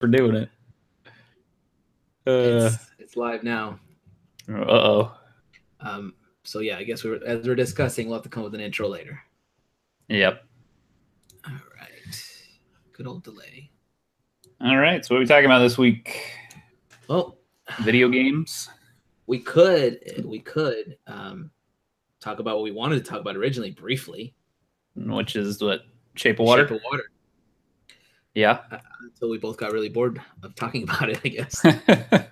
We're doing it. It's live now. Uh-oh. So yeah, I guess as we're discussing, we'll have to come with an intro later. Yep. All right. Good old delay. All right. So what are we talking about this week? Well, video games. We could talk about what we wanted to talk about originally briefly, which is what? Shape of Water. Shape of Water. Yeah. Until we both got really bored of talking about it, I guess. I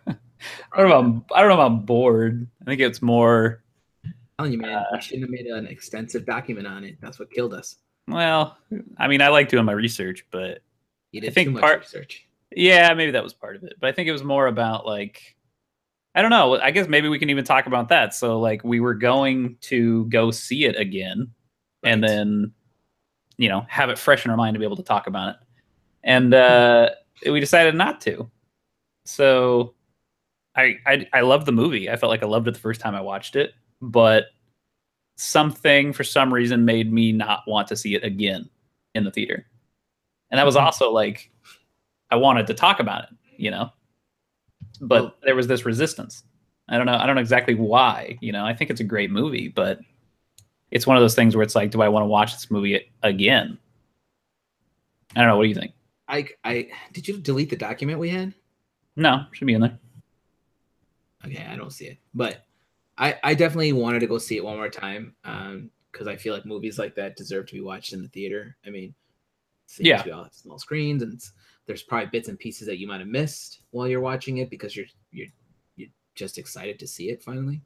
don't know about bored. I think it's more. I'm telling you, man, we shouldn't have made an extensive document on it. That's what killed us. Well, I mean, I like doing my research, but you did too much research. Yeah, maybe that was part of it. But I think it was more about like, I don't know. I guess maybe we can even talk about that. So like we were going to go see it again, right. And then, have it fresh in our mind to be able to talk about it. And we decided not to. So I loved the movie. I felt like I loved it the first time I watched it, but something for some reason made me not want to see it again in the theater. And that was also like, I wanted to talk about it, but there was this resistance. I don't know exactly why, I think it's a great movie, but it's one of those things where it's like, do I want to watch this movie again? I don't know. What do you think? Did you delete the document we had? No, should be in there. Okay, I don't see it, but I definitely wanted to go see it one more time because I feel like movies like that deserve to be watched in the theater. I mean, we all have small screens, and there's probably bits and pieces that you might have missed while you're watching it because you're just excited to see it finally.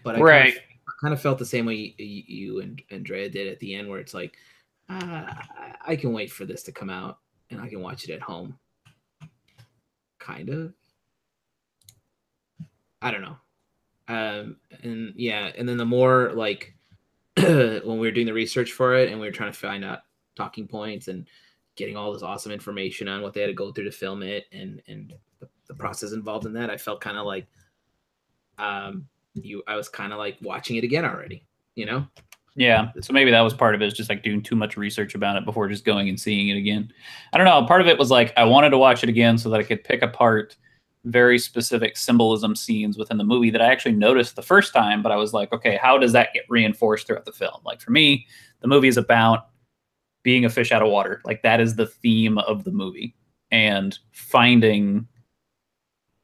But I kind of felt the same way you and Andrea did at the end, where it's like, I can wait for this to come out and I can watch it at home. Kind of. I don't know. And then the more like when we were doing the research for it and we were trying to find out talking points and getting all this awesome information on what they had to go through to film it and the process involved in that, I felt kind of like I was kind of like watching it again already, Yeah, so maybe that was part of it, is just like doing too much research about it before just going and seeing it again. I don't know. Part of it was like I wanted to watch it again so that I could pick apart very specific symbolism scenes within the movie that I actually noticed the first time, but I was like, okay, how does that get reinforced throughout the film? Like for me, the movie is about being a fish out of water. Like that is the theme of the movie, and finding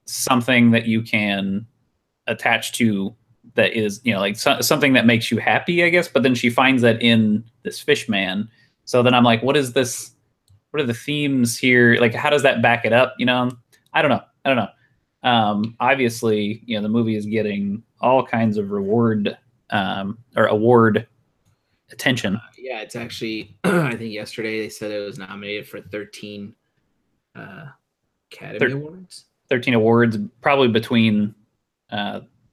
something that you can attach to that is, like something that makes you happy, I guess. But then she finds that in this fish man. So then I'm like, what is this? What are the themes here? Like, how does that back it up? I don't know. Obviously, the movie is getting all kinds of award attention. Yeah, it's actually, I think yesterday they said it was nominated for 13 Academy Awards. 13 awards, probably between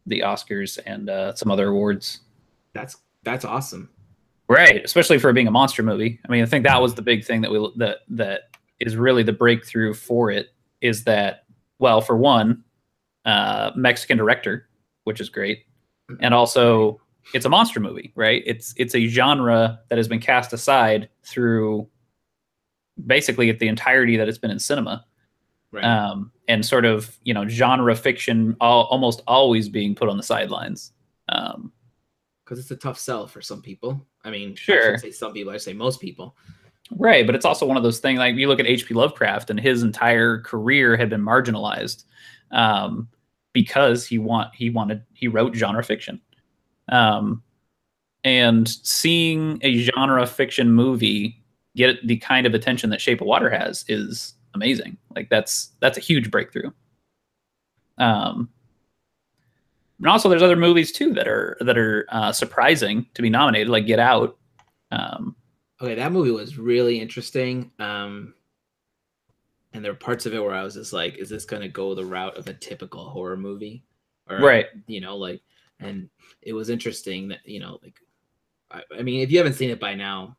the Oscars and some other awards. That's awesome, right? Especially for being a monster movie. I mean, I think that was the big thing that is really the breakthrough for it. Is that, well, for one, Mexican director, which is great, and also it's a monster movie, right? It's a genre that has been cast aside through basically the entirety that it's been in cinema. Right. And sort of, genre fiction almost always being put on the sidelines. Because it's a tough sell for some people. I mean, sure. I should say some people, I say most people. Right, but it's also one of those things, like you look at H.P. Lovecraft, and his entire career had been marginalized because he wrote genre fiction. And seeing a genre fiction movie get the kind of attention that Shape of Water has is amazing. Like that's a huge breakthrough. And also there's other movies too that are surprising to be nominated, like Get Out. Okay, that movie was really interesting. And there were parts of it where I was just like, is this going to go the route of a typical horror movie? Or, right. And it was interesting that, I mean, if you haven't seen it by now,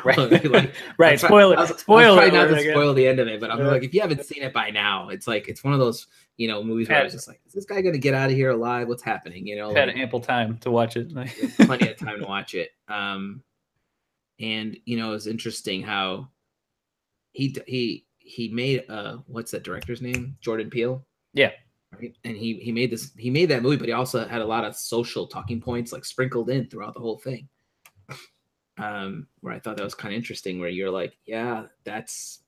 right. Right. Spoiler. I was trying not to spoil the end of it, but I'm like, if you haven't seen it by now, it's like, it's one of those, movies where I was just like, is this guy going to get out of here alive? What's happening? Had ample time to watch it. Plenty of time to watch it. And, it was interesting how he made what's that director's name? Jordan Peele. Yeah. Right. And he made that movie, but he also had a lot of social talking points like sprinkled in throughout the whole thing. Where I thought that was kind of interesting, where you're like, yeah, that's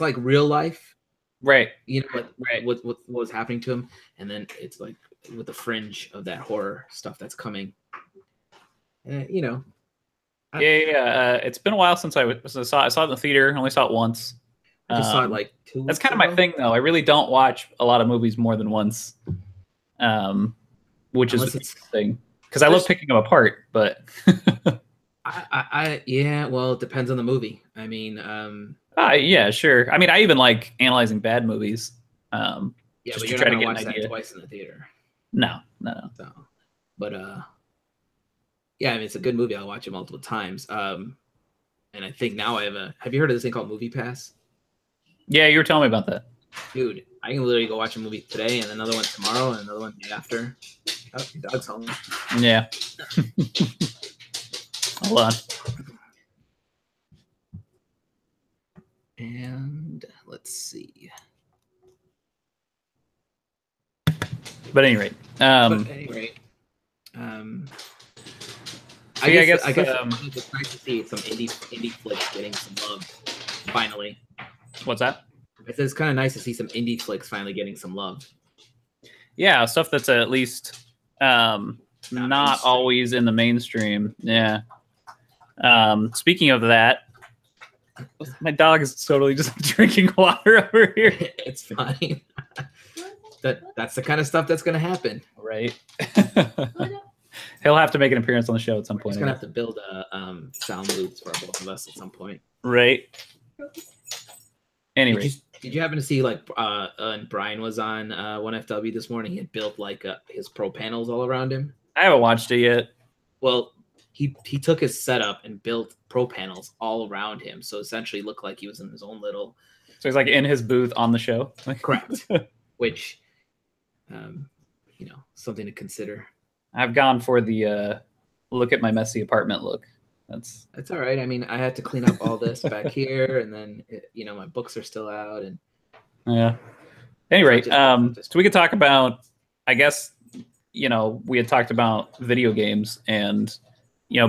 like real life, right? You know what was happening to him, and then it's like with the fringe of that horror stuff that's coming. You know, yeah. It's been a while since I saw it in the theater. I only saw it once. I just saw it like 2 weeks That's kind of ago. my thing, though. I really don't watch a lot of movies more than once, which is the thing, because I love picking them apart. But yeah, well, it depends on the movie. I mean, yeah, sure. I mean, I even like analyzing bad movies. Yeah, just but to you're try not to gonna get watch an that idea. twice in the theater. No. So, but yeah, I mean, it's a good movie. I'll watch it multiple times. And I think now have you heard of this thing called Movie Pass? Yeah, you were telling me about that. Dude, I can literally go watch a movie today and another one tomorrow and another one the day after. Oh, your dog's home. Yeah. Hold on. And let's see. But at any rate, I guess it's nice to see some indie flicks getting some love finally. What's that? I said it's kind of nice to see some indie flicks finally getting some love. Yeah, stuff that's at least not always in the mainstream. Yeah. Speaking of that, my dog is totally just drinking water over here. It's fine. That's the kind of stuff that's going to happen. Right. He'll have to make an appearance on the show at some point. He's going to have to build a sound booths for both of us at some point. Right. Anyway. Did you happen to see like Brian was on 1FW this morning? He had built like his pro panels all around him. I haven't watched it yet. Well, he took his setup and built pro panels all around him, so essentially looked like he was in his own little. So he's like in his booth on the show. Correct. Which, something to consider. I've gone for the look at my messy apartment look. That's all right. I mean, I had to clean up all this back here, and then my books are still out, and yeah. Anyway, so we could talk about. I guess we had talked about video games and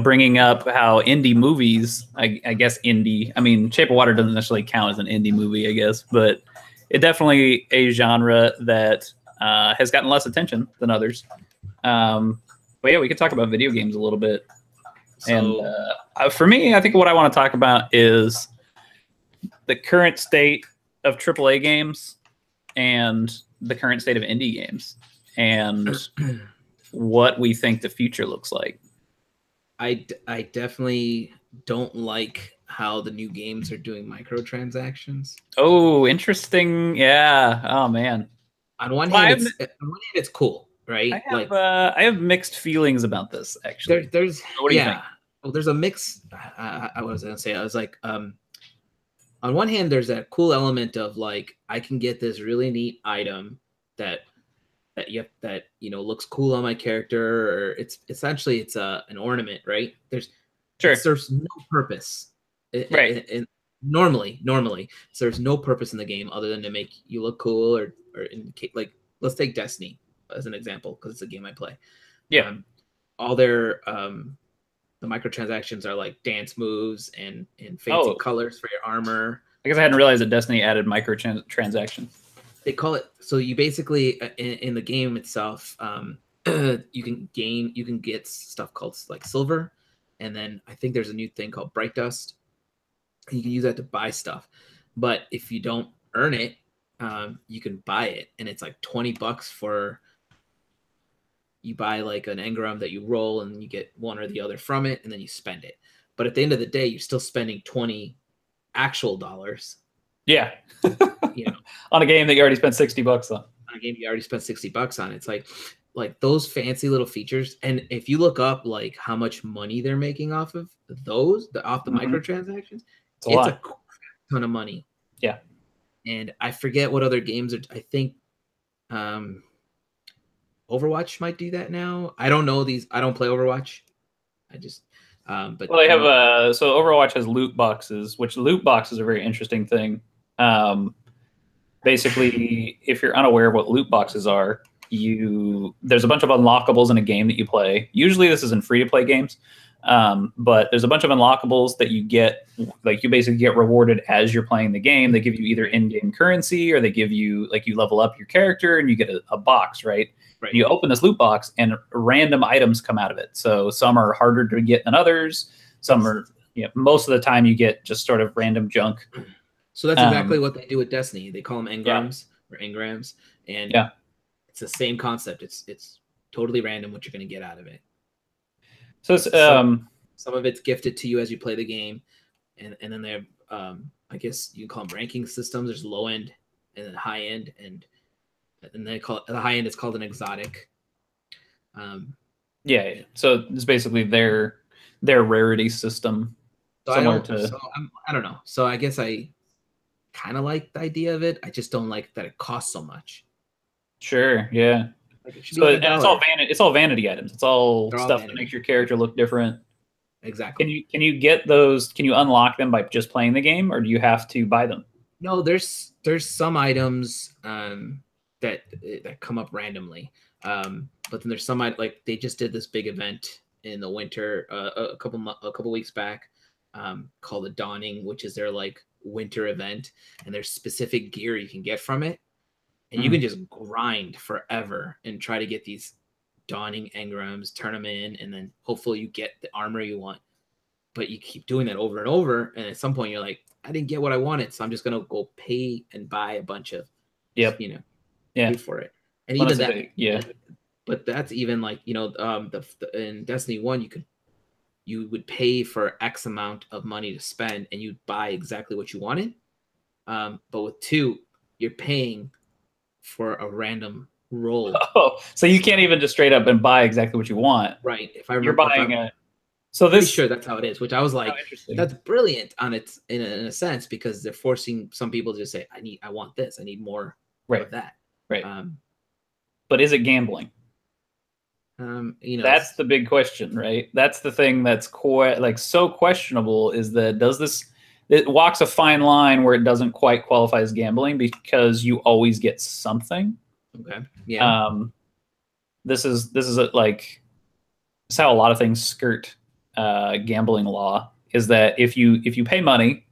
bringing up how indie movies. I guess indie. I mean, Shape of Water doesn't necessarily count as an indie movie, I guess, but it definitely a genre that has gotten less attention than others. But yeah, we could talk about video games a little bit. So, and for me, I think what I want to talk about is the current state of AAA games and the current state of indie games and what we think the future looks like. I definitely don't like how the new games are doing microtransactions. Oh, interesting. Yeah. Oh, man. On one hand, it's cool. Right, I have mixed feelings about this. Actually, what do you think? Well, there's a mix. I was gonna say, I was like, on one hand, there's that cool element of like, I can get this really neat item that looks cool on my character, or it's essentially an ornament, right? It serves no purpose, right? And normally, serves no purpose in the game other than to make you look cool, or indicate, like, let's take Destiny as an example, because it's a game I play. Yeah. All their the microtransactions are like dance moves and fancy colors for your armor. I guess I hadn't realized that Destiny added microtransactions. They call it, so you basically in the game itself, you can get stuff called like silver, and then I think there's a new thing called bright dust. You can use that to buy stuff, but if you don't earn it, you can buy it, and it's like $20 for. You buy like an engram that you roll, and you get one or the other from it, and then you spend it. But at the end of the day, you're still spending 20 actual dollars. Yeah. On a game that you already spent $60 on. On a game you already spent $60 on. It's like those fancy little features. And if you look up like how much money they're making off of those, off the microtransactions, it's a ton of money. Yeah. And I forget what other games are. I think Overwatch might do that now. I don't know these. I don't play Overwatch. I just But Well, they have so Overwatch has loot boxes, which loot boxes are a very interesting thing. Basically, if you're unaware of what loot boxes are, there's a bunch of unlockables in a game that you play. Usually, this is in free to play games, but there's a bunch of unlockables that you get. Like you basically get rewarded as you're playing the game. They give you either in-game currency, or they give you like you level up your character and you get a box, right? Right. You open this loot box and random items come out of it. So some are harder to get than others. Some are, most of the time you get just sort of random junk. So that's exactly what they do with Destiny. They call them engrams or engrams, and it's the same concept. It's totally random what you're going to get out of it. So it's, some of it's gifted to you as you play the game, and then they have I guess you can call them ranking systems. There's low end and then high end, and they call it, the high end is called an exotic. So it's basically their rarity system. So I don't know. So I guess I kind of like the idea of it. I just don't like that it costs so much. Sure, yeah. Like so and it's all vanity items. It's all stuff that makes your character look different. Exactly. Can you get those? Can you unlock them by just playing the game, or do you have to buy them? No, there's some items that come up randomly. But then there's some like they just did this big event in the winter a couple weeks back called the Dawning, which is their like winter event, and there's specific gear you can get from it, and you can just grind forever and try to get these Dawning engrams, turn them in, and then hopefully you get the armor you want. But you keep doing that over and over, and at some point you're like, I didn't get what I wanted, so I'm just gonna go pay and buy a bunch of pay for it. And even that, but that's even like in Destiny 1 you would pay for X amount of money to spend and you'd buy exactly what you wanted. But with 2, you're paying for a random roll. Oh, so you can't even just straight up and buy exactly what you want. Right. You're buying so this, pretty sure that's how it is, which I was like, that's brilliant on its in a sense, because they're forcing some people to just say, I want this, I need more of that. Right. But is it gambling? That's the big question, right? That's the thing that's so questionable, is that it walks a fine line where it doesn't quite qualify as gambling because you always get something. Okay. Yeah. This is how a lot of things skirt gambling law, is that if you pay money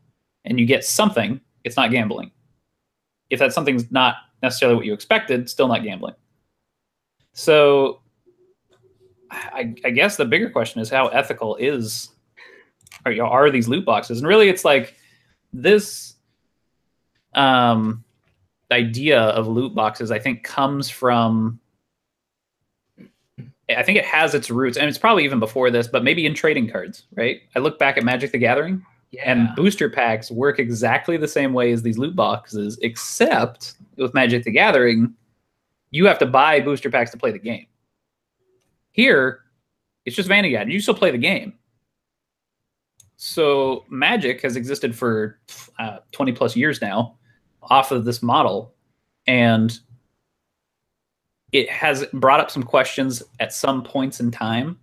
and you get something, it's not gambling. If that something's not necessarily what you expected, still not gambling. So I guess the bigger question is, how ethical are these loot boxes? And really, it's like this idea of loot boxes, I think, comes from, I think it has its roots, and it's probably even before this, but maybe in trading cards, right? I look back at Magic the Gathering, and booster packs work exactly the same way as these loot boxes, except with Magic the Gathering, you have to buy booster packs to play the game. Here, it's just vanity items. You still play the game. So Magic has existed for 20 plus years now off of this model, and it has brought up some questions at some points in time.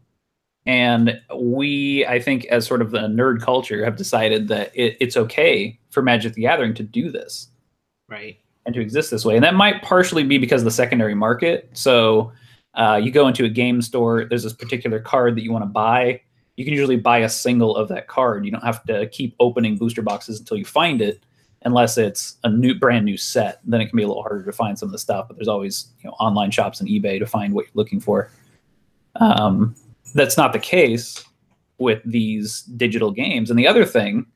And I think, as sort of a nerd culture, have decided that it's okay for Magic the Gathering to do this. Right. And to exist this way. And that might partially be because of the secondary market. So you go into a game store, there's this particular card that you want to buy. You can usually buy a single of that card. You don't have to keep opening booster boxes until you find it, unless it's a brand new set. Then it can be a little harder to find some of the stuff, but there's always online shops and eBay to find what you're looking for. That's not the case with these digital games. And the other thing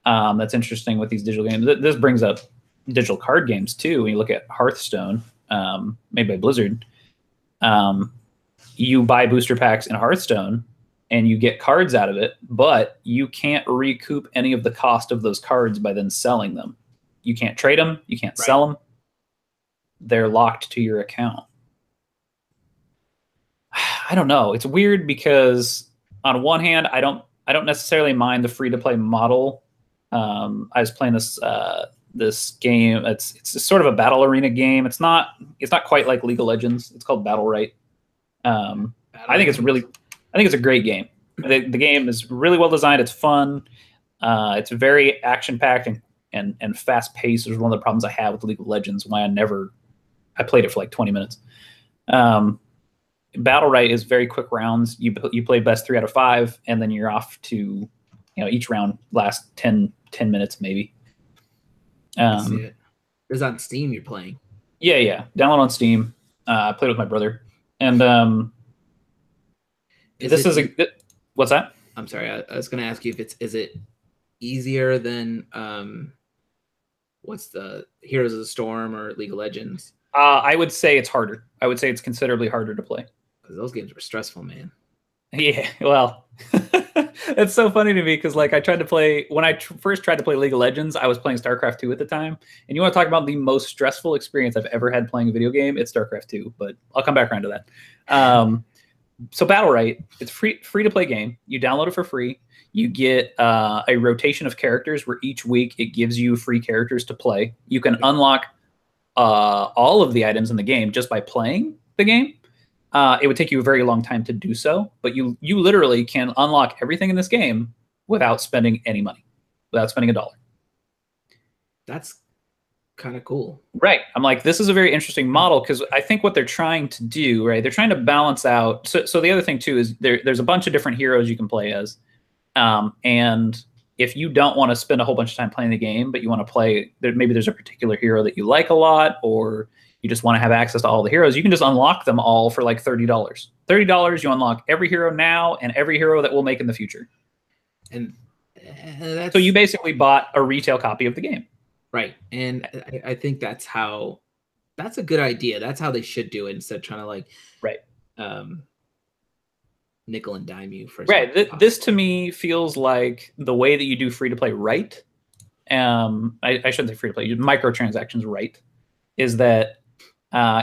that's interesting with these digital games, this brings up digital card games too. When you look at Hearthstone, made by Blizzard, you buy booster packs in Hearthstone and you get cards out of it, but you can't recoup any of the cost of those cards by then selling them. You can't trade them. You can't sell them. They're locked to your account. I don't know. It's weird because on one hand, I don't necessarily mind the free to play model. I was playing this game. It's sort of a battle arena game. It's not quite like League of Legends. It's called Battle Right. I think it's a great game. The game is really well designed. It's fun. It's very action packed and fast paced. Is one of the problems I have with League of Legends. Why I played it for like 20 minutes. Battle Right is very quick rounds. You play best 3 out of 5, and then you're off to, each round lasts 10 minutes maybe. I see it. It's on Steam you're playing. Yeah. Download on Steam. I played with my brother. And what's that? I'm sorry. I was going to ask you if is it easier than what's the Heroes of the Storm or League of Legends? I would say it's harder. I would say it's considerably harder to play. Because those games were stressful, man. Yeah, well, it's so funny to me because like I tried to play when I first tried to play League of Legends, I was playing StarCraft 2 at the time. And you want to talk about the most stressful experience I've ever had playing a video game? It's StarCraft 2, but I'll come back around to that. So Battle Right, it's free to play game. You download it for free. You get a rotation of characters where each week it gives you free characters to play. You can unlock all of the items in the game just by playing the game. It would take you a very long time to do so, but you literally can unlock everything in this game without spending any money, without spending $1. That's kind of cool. Right. I'm like, this is a very interesting model because I think what they're trying to do, right, they're trying to balance out. So the other thing, too, is there's a bunch of different heroes you can play as. And if you don't want to spend a whole bunch of time playing the game, but you want to play, maybe there's a particular hero that you like a lot, or you just want to have access to all the heroes, you can just unlock them all for like $30. $30, you unlock every hero now and every hero that we'll make in the future. And so you basically bought a retail copy of the game. Right. And I think that's a good idea. That's how they should do it instead of trying to like nickel and dime you for right. This to me feels like the way that you do free to play right. I shouldn't say free to play, microtransactions right, is that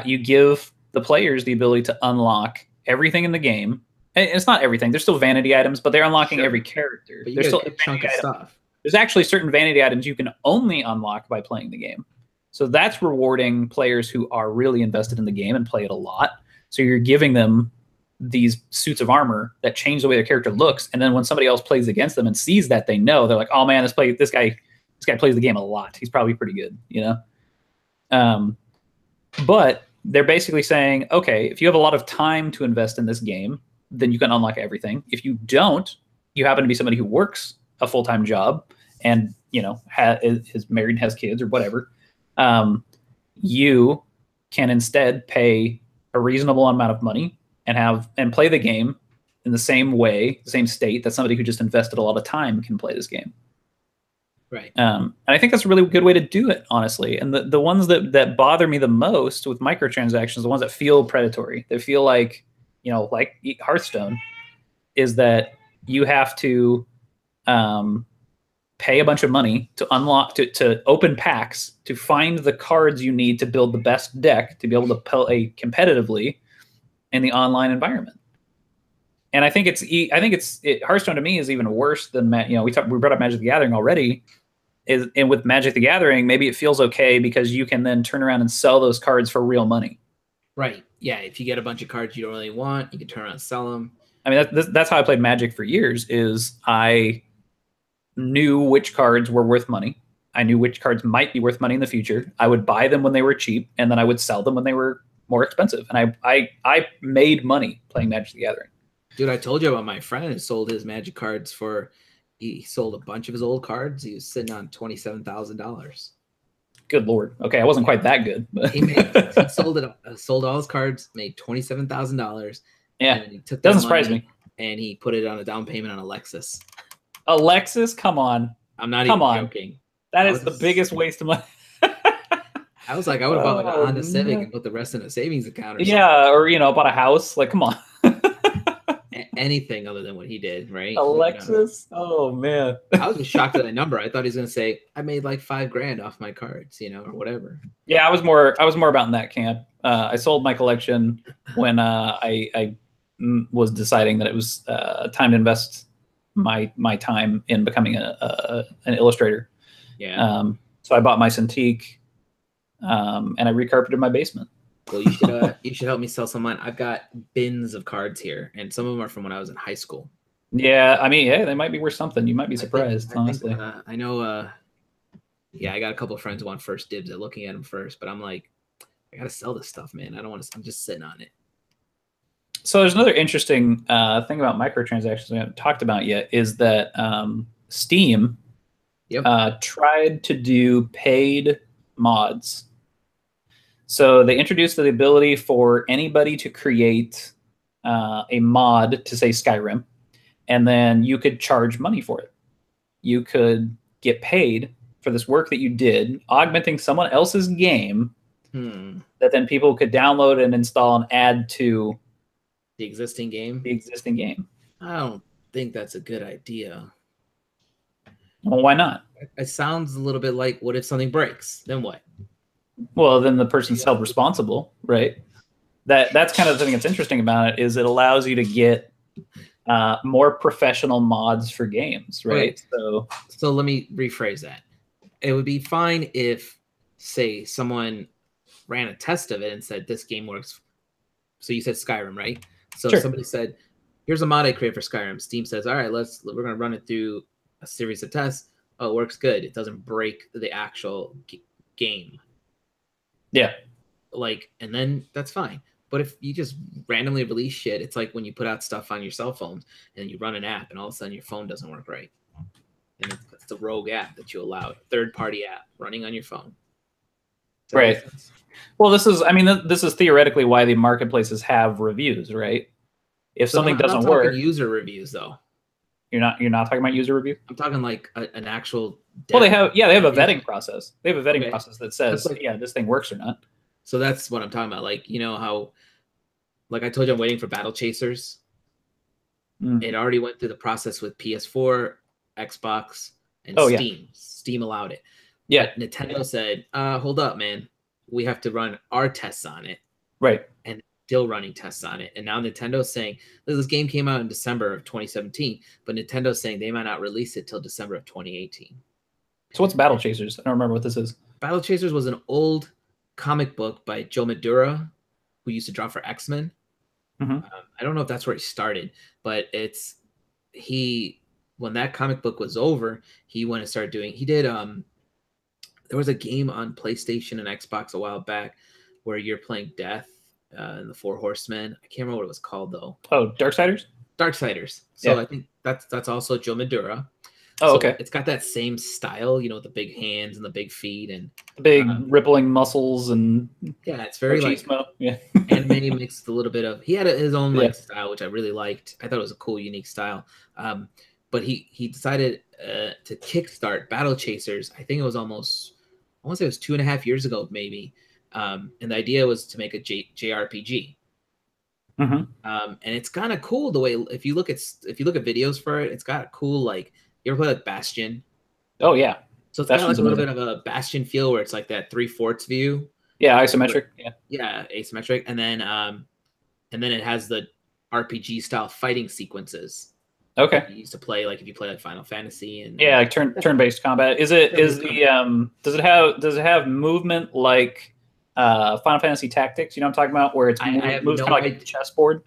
you give the players the ability to unlock everything in the game. And it's not everything. There's still vanity items, but they're unlocking every character. There's still a chunk of stuff. There's actually certain vanity items you can only unlock by playing the game. So that's rewarding players who are really invested in the game and play it a lot. So you're giving them these suits of armor that change the way their character looks. And then when somebody else plays against them and sees that, they know, they're like, oh man, this guy plays the game a lot. He's probably pretty good, But they're basically saying, okay, if you have a lot of time to invest in this game, then you can unlock everything. If you don't, you happen to be somebody who works a full-time job and is married and has kids or whatever, you can instead pay a reasonable amount of money and play the game in the same way, the same state that somebody who just invested a lot of time can play this game. Right. And I think that's a really good way to do it, honestly. And the ones that bother me the most with microtransactions, the ones that feel predatory, they feel like Hearthstone, is that you have to pay a bunch of money to unlock, to open packs, to find the cards you need to build the best deck to be able to play competitively in the online environment. And I think Hearthstone to me is even worse than we brought up Magic the Gathering already. And with Magic the Gathering, maybe it feels okay because you can then turn around and sell those cards for real money. Right. Yeah. If you get a bunch of cards you don't really want, you can turn around and sell them. I mean, that's how I played Magic for years. Is I knew which cards were worth money. I knew which cards might be worth money in the future. I would buy them when they were cheap, and then I would sell them when they were more expensive. And I made money playing Magic the Gathering. Dude, I told you about my friend who sold his Magic cards he sold a bunch of his old cards. He was sitting on $27,000. Good Lord. Okay, I wasn't quite that good. But he sold all his cards, made $27,000. Yeah, and he took doesn't surprise me. And he put it on a down payment on a Lexus. A Lexus? Come on. I'm not even joking. That is the biggest waste of money. I was like, I would have bought like a Honda Civic and put the rest in a savings account. Or something. Or bought a house. Like, come on. Anything other than what he did, right? A Lexus? Oh man. I was just shocked at that number. I thought he was gonna say I made like $5,000 off my cards, or whatever. Yeah, I was more about in that camp. I sold my collection when I was deciding that it was time to invest my time in becoming an illustrator. Yeah. So I bought my Cintiq, and I recarpeted my basement. Well, you should help me sell some of mine. I've got bins of cards here, and some of them are from when I was in high school. Yeah, I mean, yeah, they might be worth something. You might be surprised, honestly. I know. Yeah, I got a couple of friends who want first dibs at looking at them first, but I'm like, I gotta sell this stuff, man. I don't want to. I'm just sitting on it. So there's another interesting thing about microtransactions we haven't talked about yet is that Steam Yep. tried to do paid mods. So they introduced the ability for anybody to create a mod to say Skyrim, and then you could charge money for it. You could get paid for this work that you did, augmenting someone else's game that then people could download and install and add to the existing game. The existing game. I don't think that's a good idea. Well, why not? It sounds a little bit like, what if something breaks? Then what? Well, then the person's held responsible, right? That's kind of the thing that's interesting about it is it allows you to get more professional mods for games, right? So let me rephrase that. It would be fine if, say, someone ran a test of it and said this game works. So you said Skyrim, right? So sure. Somebody said, "Here's a mod I created for Skyrim." Steam says, "All right, we're gonna run it through a series of tests. Oh, it works good. It doesn't break the actual game." Yeah. And then that's fine. But if you just randomly release shit, it's like when you put out stuff on your cell phones and you run an app and all of a sudden your phone doesn't work right. And it's a rogue app that you allow, third-party app running on your phone. Right. Well, this is theoretically why the marketplaces have reviews, right? If something doesn't work, user reviews though. You're not talking about user review? I'm talking like an actual. Well, they have a vetting process. They have a vetting process that says, this thing works or not. So that's what I'm talking about. Like, you know how, like I told you, I'm waiting for Battle Chasers. It already went through the process with PS4, Xbox, and Steam. Yeah. Steam allowed it. Yeah. But Nintendo said, hold up, man. We have to run our tests on it. Right. And still running tests on it. And now Nintendo's saying, this game came out in December of 2017, but Nintendo's saying they might not release it till December of 2018. So what's Battle Chasers? I don't remember what this is. Battle Chasers was an old comic book by Joe Madura, who used to draw for X-Men. I don't know if that's where he started, but when that comic book was over, he went and started doing, there was a game on PlayStation and Xbox a while back where you're playing Death and the Four Horsemen. I can't remember what it was called though. Oh, Darksiders? Darksiders. So yeah. I think that's also Joe Madura. Oh, okay. It's got that same style, you know, the big hands and the big feet and big rippling muscles and yeah, it's very machismo. Anime mixed a little bit of. He had his own style, which I really liked. I thought it was a cool, unique style. But he decided to kickstart Battle Chasers. I think it was almost, I want to say it was 2.5 years ago, maybe. And the idea was to make a JRPG. And it's kind of cool the way if you look at videos for it, it's got a cool like. You ever play like Bastion? Oh yeah. So it's got like a little bit of a Bastion feel where it's like that 3/4 view. Yeah, isometric. Yeah, asymmetric, and then it has the RPG style fighting sequences. Okay. You used to play like if you play like Final Fantasy and like turn-based combat. Does it have movement like Final Fantasy Tactics? You know what I'm talking about, where it's moves kind of like a chessboard.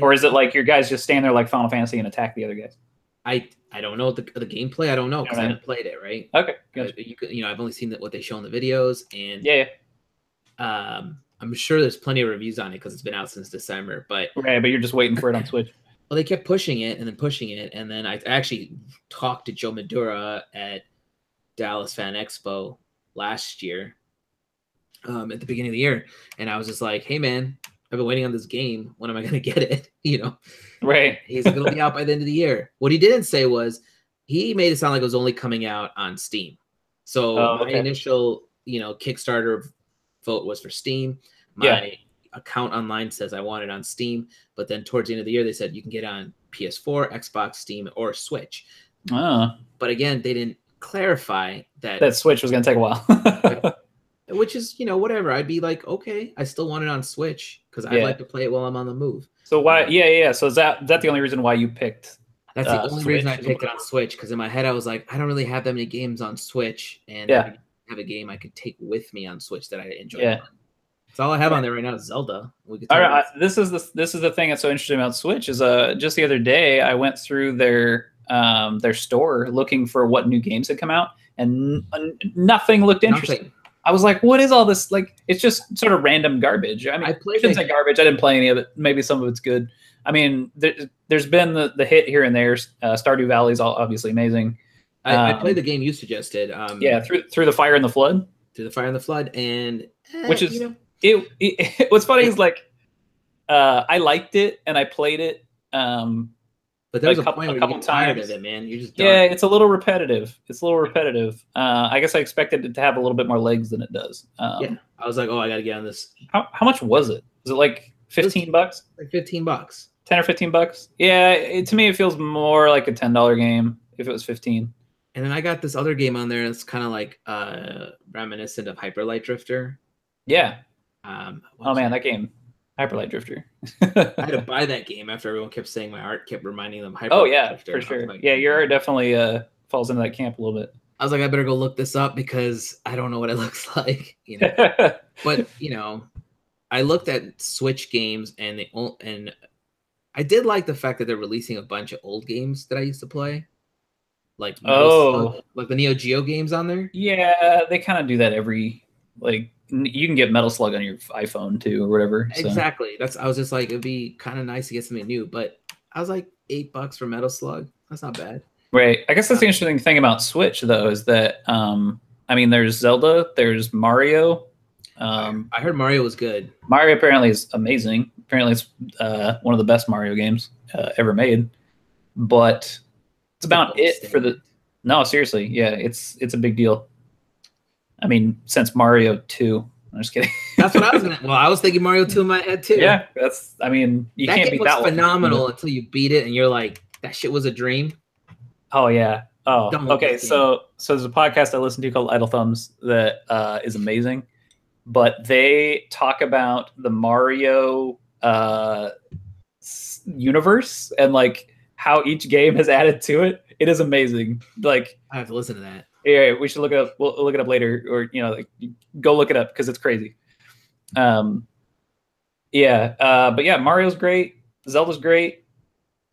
Or is it like your guys just stand there like Final Fantasy and attack the other guys? I don't know the gameplay. I don't know because I haven't played it. Right? Okay. Gotcha. I've only seen what they show in the videos, and I'm sure there's plenty of reviews on it because it's been out since December. But you're just waiting for it on Switch. Well, they kept pushing it, and then I actually talked to Joe Madura at Dallas Fan Expo last year, at the beginning of the year, and I was just like, "Hey, man, I've been waiting on this game. When am I going to get it?" Right. He's going to be out by the end of the year. What he didn't say was he made it sound like it was only coming out on Steam. So my initial, Kickstarter vote was for Steam. My account online says I want it on Steam, but then towards the end of the year, they said you can get it on PS4, Xbox, Steam, or Switch. But again, they didn't clarify that Switch was going to take a while. Which is, whatever. I'd be like, okay, I still want it on Switch because I like to play it while I'm on the move. So why? Yeah. So is that the only reason why you picked? That's the only reason I picked it on Switch, because in my head I was like, I don't really have that many games on Switch, and I have a game I could take with me on Switch that I enjoy. Yeah. That's all I have on there right now is Zelda. We could All talk right, about this is the thing that's so interesting about Switch is just the other day I went through their store looking for what new games had come out, and nothing looked interesting. nothing. I was like, what is all this? Like, it's just sort of random garbage. I mean, I shouldn't say garbage. I didn't play any of it. Maybe some of it's good. I mean, there's been the hit here and there. Stardew Valley is obviously amazing. I played the game you suggested. Yeah, through the Fire and the Flood. Through the Fire and the Flood, and which is what's funny is like I liked it and I played it. But there's a point where you get tired of it, man. You're just done. Yeah, it's a little repetitive. I guess I expected it to have a little bit more legs than it does. Yeah, I was like, oh, I got to get on this. How much was it? Was it like $15? Like $15. 10 or $15? Yeah, to me it feels more like a $10 game if it was 15. And then I got this other game on there that's kind of like reminiscent of Hyper Light Drifter. Yeah. Oh man, that game. Hyper Light Drifter. I had to buy that game after everyone kept saying my art kept reminding them Hyper Light Drifter. For sure. Like, yeah, your art definitely falls into that camp a little bit. I was like, I better go look this up because I don't know what it looks like, you know. But you know, I looked at Switch games and I did like the fact that they're releasing a bunch of old games that I used to play. Like like the Neo Geo games on there. Yeah, they kind of do that you can get Metal Slug on your iPhone too or whatever. So. Exactly. I was just like, it'd be kind of nice to get something new, but I was like $8 for Metal Slug. That's not bad. Right. I guess that's the interesting thing about Switch though is that I mean there's Zelda, there's Mario. I heard Mario was good. Mario apparently is amazing. Apparently it's one of the best Mario games ever made. But it's about it for the. No, seriously, yeah, it's a big deal. I mean, since Mario 2. I'm just kidding. That's what I was gonna. Well, I was thinking Mario 2 in my head too. Yeah, that's. I mean, you can't beat that one. Phenomenal until you beat it, and you're like, that shit was a dream. Oh yeah. Oh, okay. So there's a podcast I listen to called Idle Thumbs that is amazing, but they talk about the Mario universe and like how each game has added to it. It is amazing. Like I have to listen to that. Yeah, we should look it up. We'll look it up later, or go look it up because it's crazy. But yeah, Mario's great, Zelda's great,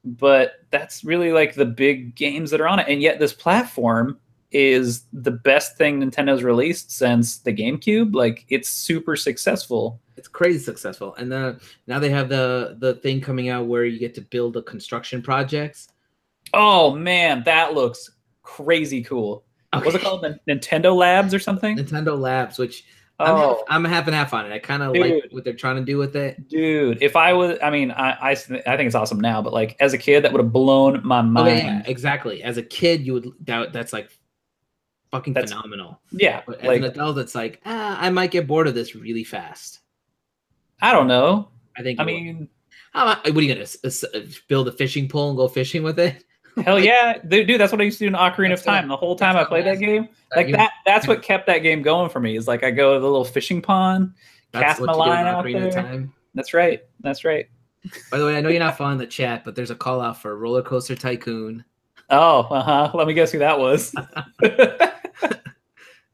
but that's really like the big games that are on it. And yet, this platform is the best thing Nintendo's released since the GameCube. Like, it's super successful. It's crazy successful, and then now they have the thing coming out where you get to build the construction projects. Oh man, that looks crazy cool. Okay. What's it called? Nintendo Labs or something? Nintendo Labs, which I'm half and half on it. I kind of like what they're trying to do with it. Dude, if I was, I mean, I think it's awesome now, but like as a kid, that would have blown my mind. Okay, yeah, exactly. As a kid, you would that's like fucking phenomenal. Yeah. But as an adult, it's like, I might get bored of this really fast. I don't know. I mean, what are you gonna build a fishing pole and go fishing with it? Hell yeah, dude! That's what I used to do in Ocarina of Time. The whole time I played that game, like that's what kept that game going for me. Is like I go to the little fishing pond, cast my line out there. That's right. By the way, I know you're not following the chat, but there's a call out for Roller Coaster Tycoon. Oh, let me guess who that was. And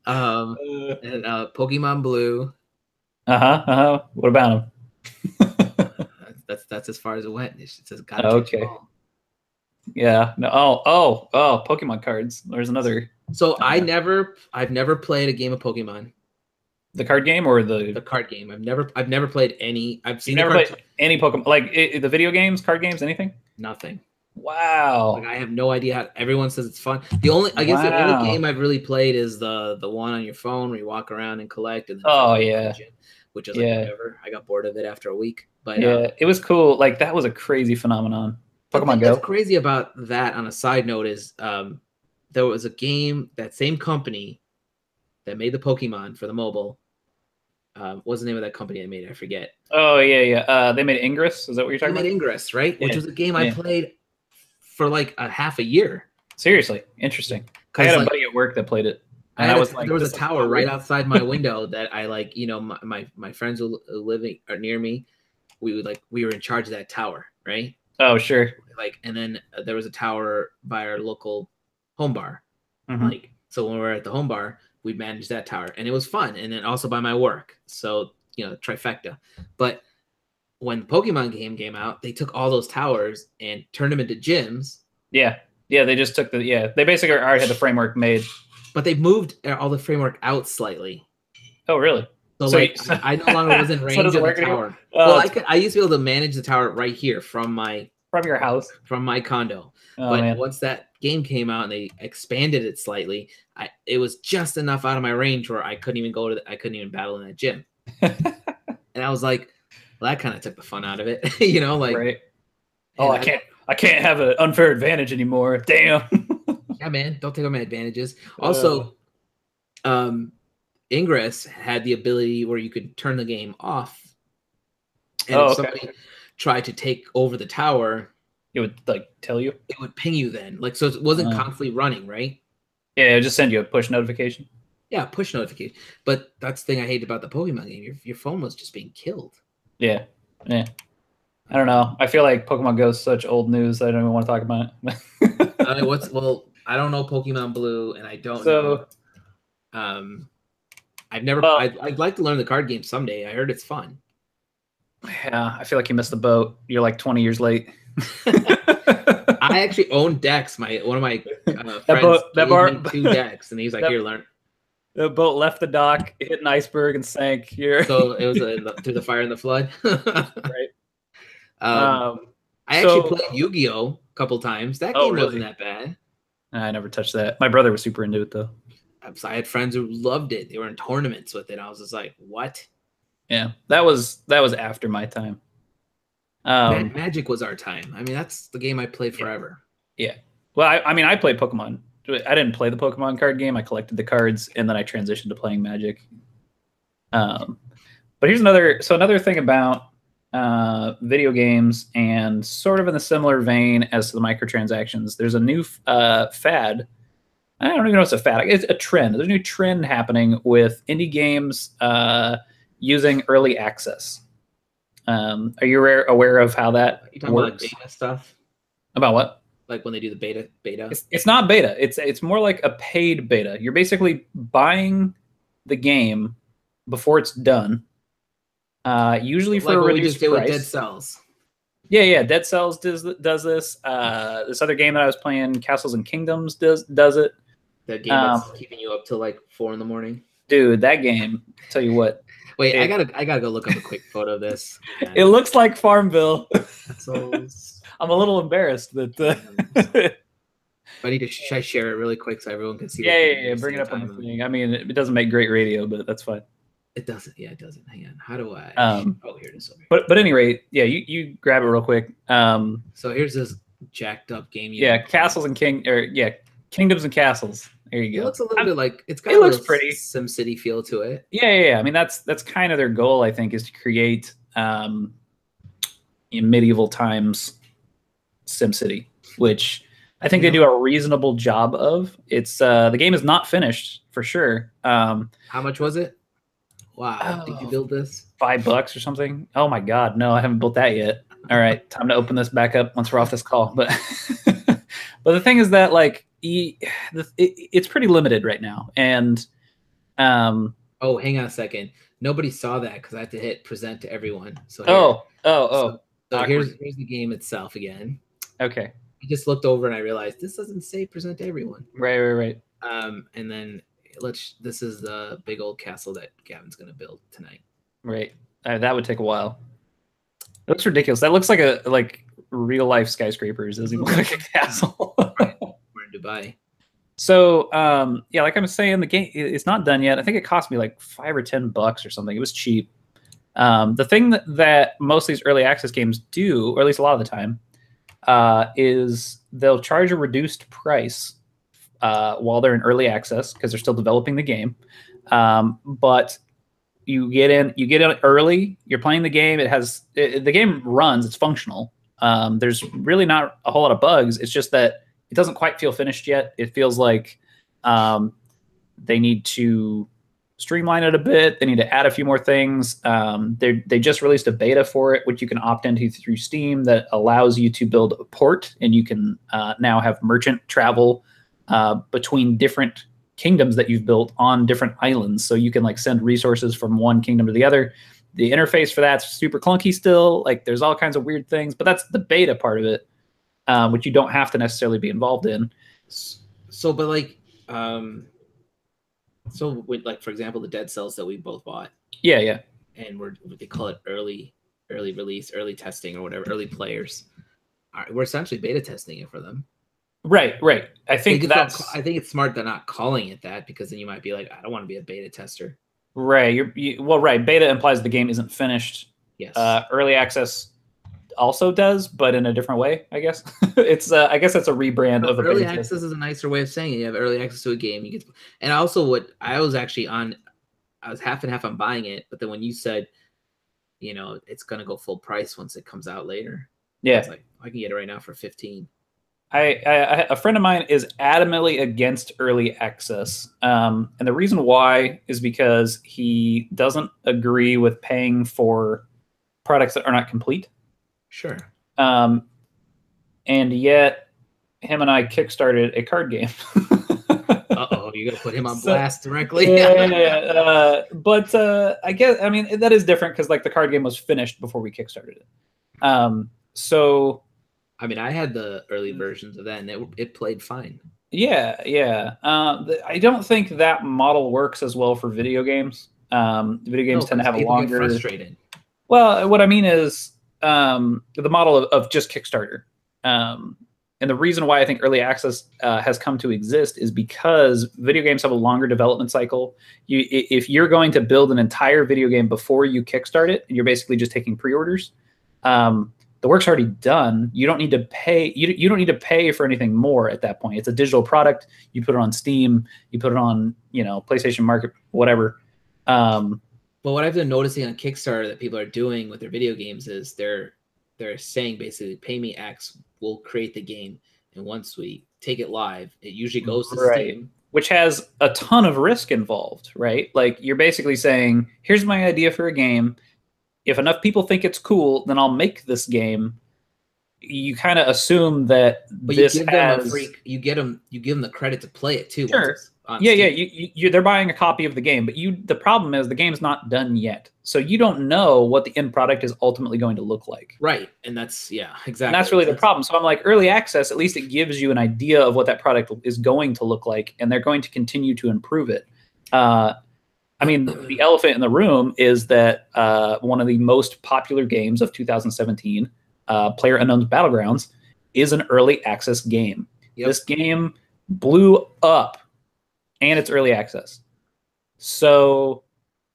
Pokemon Blue. What about him? That's as far as it went. It says okay. Yeah. No. Oh. Pokemon cards. There's another. So I've never played a game of Pokemon. The card game or the card game? I've never played any. I've seen. Never played any Pokemon, like the video games, card games, anything. Nothing. Wow. Like I have no idea how. Everyone says it's fun. The only game I've really played is the one on your phone where you walk around and collect. And then which is like whatever. I got bored of it after a week. But yeah, it was cool. Like that was a crazy phenomenon. Pokemon Go. What's crazy about that on a side note is there was a game, that same company that made the Pokemon for the mobile. What's the name of that company that made it? I forget. Oh yeah. They made Ingress. Is that what you're talking about? They made Ingress, right? Yeah. Which was a game I played for like a half a year. Seriously, interesting. I had a buddy at work that played it. And there was a tower right outside my window that I like. My friends who living near me, we were in charge of that tower, right? Oh, sure. And then there was a tower by our local home bar. Mm-hmm. So when we were at the home bar, we managed that tower, and it was fun. And then also by my work. So trifecta. But when the Pokemon game came out, they took all those towers and turned them into gyms. Yeah. They just took they basically already had the framework made. But they moved all the framework out slightly. Oh, really? So I no longer was in range of the tower. Well, I used to be able to manage the tower right here from your house, from my condo. Oh, but man. Once that game came out and they expanded it slightly, it was just enough out of my range where I couldn't even I couldn't even battle in that gym. And I was like, well, that kind of took the fun out of it, Right. Oh, I can't have an unfair advantage anymore. Damn. Yeah, man, don't take all my advantages. Also, Ingress had the ability where you could turn the game off, and if somebody tried to take over the tower, it would tell you. It would ping you then, so it wasn't constantly running, right? Yeah, it would just send you a push notification. Yeah, push notification. But that's the thing I hate about the Pokemon game. Your phone was just being killed. Yeah. I don't know. I feel like Pokemon Go is such old news that I don't even want to talk about it. I don't know Pokemon Blue, and I don't know. I've never. I'd like to learn the card game someday. I heard it's fun. Yeah, I feel like you missed the boat. You're like 20 years late. I actually own decks. One of my friends gave me 2 decks, and he's like, "Here, learn." The boat left the dock, hit an iceberg, and sank. So it was through the fire and the flood. Right. I actually played Yu-Gi-Oh! A couple times. That game wasn't that bad. I never touched that. My brother was super into it, though. I had friends who loved it. They were in tournaments with it. I was just like, what? Yeah, that was after my time. Magic was our time. I mean, that's the game I played forever. Yeah. Well, I played Pokemon. I didn't play the Pokemon card game. I collected the cards, and then I transitioned to playing Magic. But here's another thing about video games, and sort of in a similar vein as to the microtransactions. There's a new fad. I don't even know if it's a fad. It's a trend. There's a new trend happening with indie games using early access. Are you aware of how that you talking works? About beta stuff? About what? Like when they do the beta? It's not beta. It's more like a paid beta. You're basically buying the game before it's done. Usually for a reduced price. With Dead Cells. Yeah. Dead Cells does this. This other game that I was playing, Castles and Kingdoms, does it. That game that's keeping you up till like 4 a.m. Dude, that game. I'll tell you what. Wait, I gotta go look up a quick photo of this. It looks like Farmville. Souls. I'm a little embarrassed that. Should I share it really quick so everyone can see? Yeah. Bring it up on the thing. I mean, it doesn't make great radio, but that's fine. It doesn't. Yeah, it doesn't. Hang on. How do I? Here it is. But at any rate, yeah, you grab it real quick. So here's this jacked up game. Castles and Kingdoms and Castles. There you go. It looks a little bit like it looks pretty SimCity feel to it. Yeah. I mean, that's kind of their goal, I think, is to create in medieval times SimCity, which I think they do a reasonable job of. It's the game is not finished for sure. How much was it? Wow, did you build this? $5 or something? Oh my God, no, I haven't built that yet. All right, time to open this back up once we're off this call. But but the thing is that it's pretty limited right now, and oh, hang on a second. Nobody saw that because I had to hit present to everyone. So So here's the game itself again. Okay. I just looked over and I realized this doesn't say present to everyone. Right. And then this is the big old castle that Gavin's gonna build tonight. Right. That would take a while. It looks ridiculous. That looks like real life skyscrapers. It doesn't even look like a castle. Right. We're in Dubai. So like I was saying, the game it's not done yet. I think it cost me like $5 or $10 or something. It was cheap. The thing that most of these early access games do, or at least a lot of the time, is they'll charge a reduced price while they're in early access because they're still developing the game. But you get in early. You're playing the game. The game runs. It's functional. There's really not a whole lot of bugs. It's just that it doesn't quite feel finished yet. It feels like they need to streamline it a bit. They need to add a few more things. They just released a beta for it, which you can opt into through Steam, that allows you to build a port, and you can now have merchant travel between different kingdoms that you've built on different islands. So you can send resources from one kingdom to the other. the interface for that's super clunky still. Like there's all kinds of weird things, but that's the beta part of it, which you don't have to necessarily be involved in. So, but like, so with like, for example, the Dead Cells that we both bought. Yeah. And they call it early release, early testing or whatever, early players. All right, we're essentially beta testing it for them. Right. I think it's smart they're not calling it that, because then you might be like, I don't want to be a beta tester. Right. Right. Beta implies the game isn't finished. Yes. Early access also does, but in a different way, I guess. It's I guess that's a rebrand of a early beta access is a nicer way of saying it. You have early access to a game. You get, and also what I was actually on, I was half and half on buying it, but then when you said, you know, it's gonna go full price once it comes out later. Yeah. I was like, I can get it right now for 15. A friend of mine is adamantly against early access. And the reason why is because he doesn't agree with paying for products that are not complete. Sure. And yet him and I kickstarted a card game. Uh-oh, you're going to put him on blast directly? Yeah. But I guess, I mean, that is different because like the card game was finished before we kickstarted it. So... I mean, I had the early versions of that, and it played fine. Yeah. I don't think that model works as well for video games. Video games tend to have a longer. Get frustrated. Well, what I mean is the model of just Kickstarter, and the reason why I think early access has come to exist is because video games have a longer development cycle. If you're going to build an entire video game before you kickstart it, and you're basically just taking pre-orders. The work's already done. You don't need to pay. You don't need to pay for anything more at that point. It's a digital product. You put it on Steam. You put it on, PlayStation Market, whatever. But what I've been noticing on Kickstarter that people are doing with their video games is they're saying basically, pay me X, we'll create the game, and once we take it live, it usually goes to Steam, which has a ton of risk involved, right? Like you're basically saying, here's my idea for a game. If enough people think it's cool, then I'll make this game. You kind of assume that this you give them the credit to play it too. Sure. Yeah. They're buying a copy of the game, but the problem is the game's not done yet, so you don't know what the end product is ultimately going to look like. Right, and that's exactly. And that's really the problem. So I'm like, early access, at least it gives you an idea of what that product is going to look like, and they're going to continue to improve it. I mean, the elephant in the room is that one of the most popular games of 2017, PlayerUnknown's Battlegrounds, is an early access game. Yep. This game blew up, and it's early access. So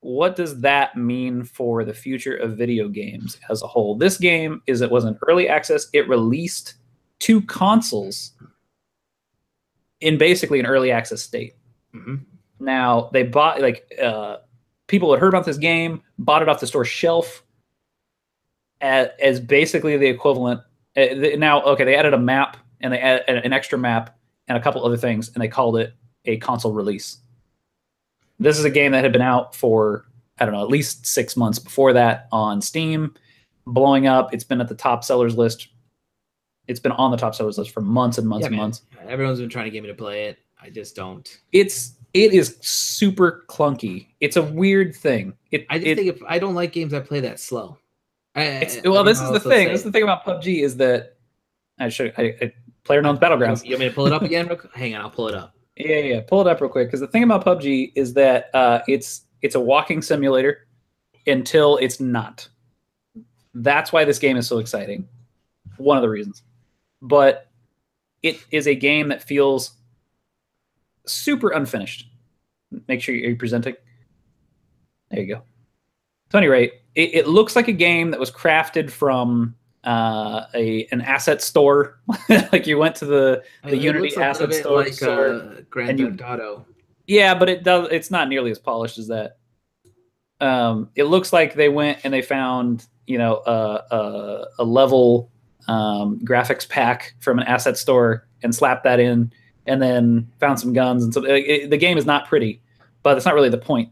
what does that mean for the future of video games as a whole? This game was an early access. It released 2 consoles in basically an early access state. Mm-hmm. Now they bought people had heard about this game, bought it off the store shelf as basically the equivalent. Now, okay, they added a map and they added an extra map and a couple other things, and they called it a console release. This is a game that had been out for, I don't know, at least 6 months before that on Steam, blowing up. It's been at the top sellers list. It's been on the top sellers list for months and months and months. Everyone's been trying to get me to play it. I just don't. It is super clunky. It's a weird thing. I think if I don't like games that play that slow. This is the thing. This is the thing about PUBG is that PlayerUnknown's Battlegrounds. You want me to pull it up again? Hang on, I'll pull it up. Yeah. Pull it up real quick, because the thing about PUBG is that it's a walking simulator until it's not. That's why this game is so exciting. One of the reasons. But it is a game that feels super unfinished. Make sure you're presenting. There you go. So, at any rate, it looks like a game that was crafted from an asset store. Like you went to the Unity asset store, like Grand Theft Auto. Yeah, but it's not nearly as polished as that. It looks like they went and they found a level graphics pack from an asset store and slapped that in, and then found some guns and so the game is not pretty, but that's not really the point.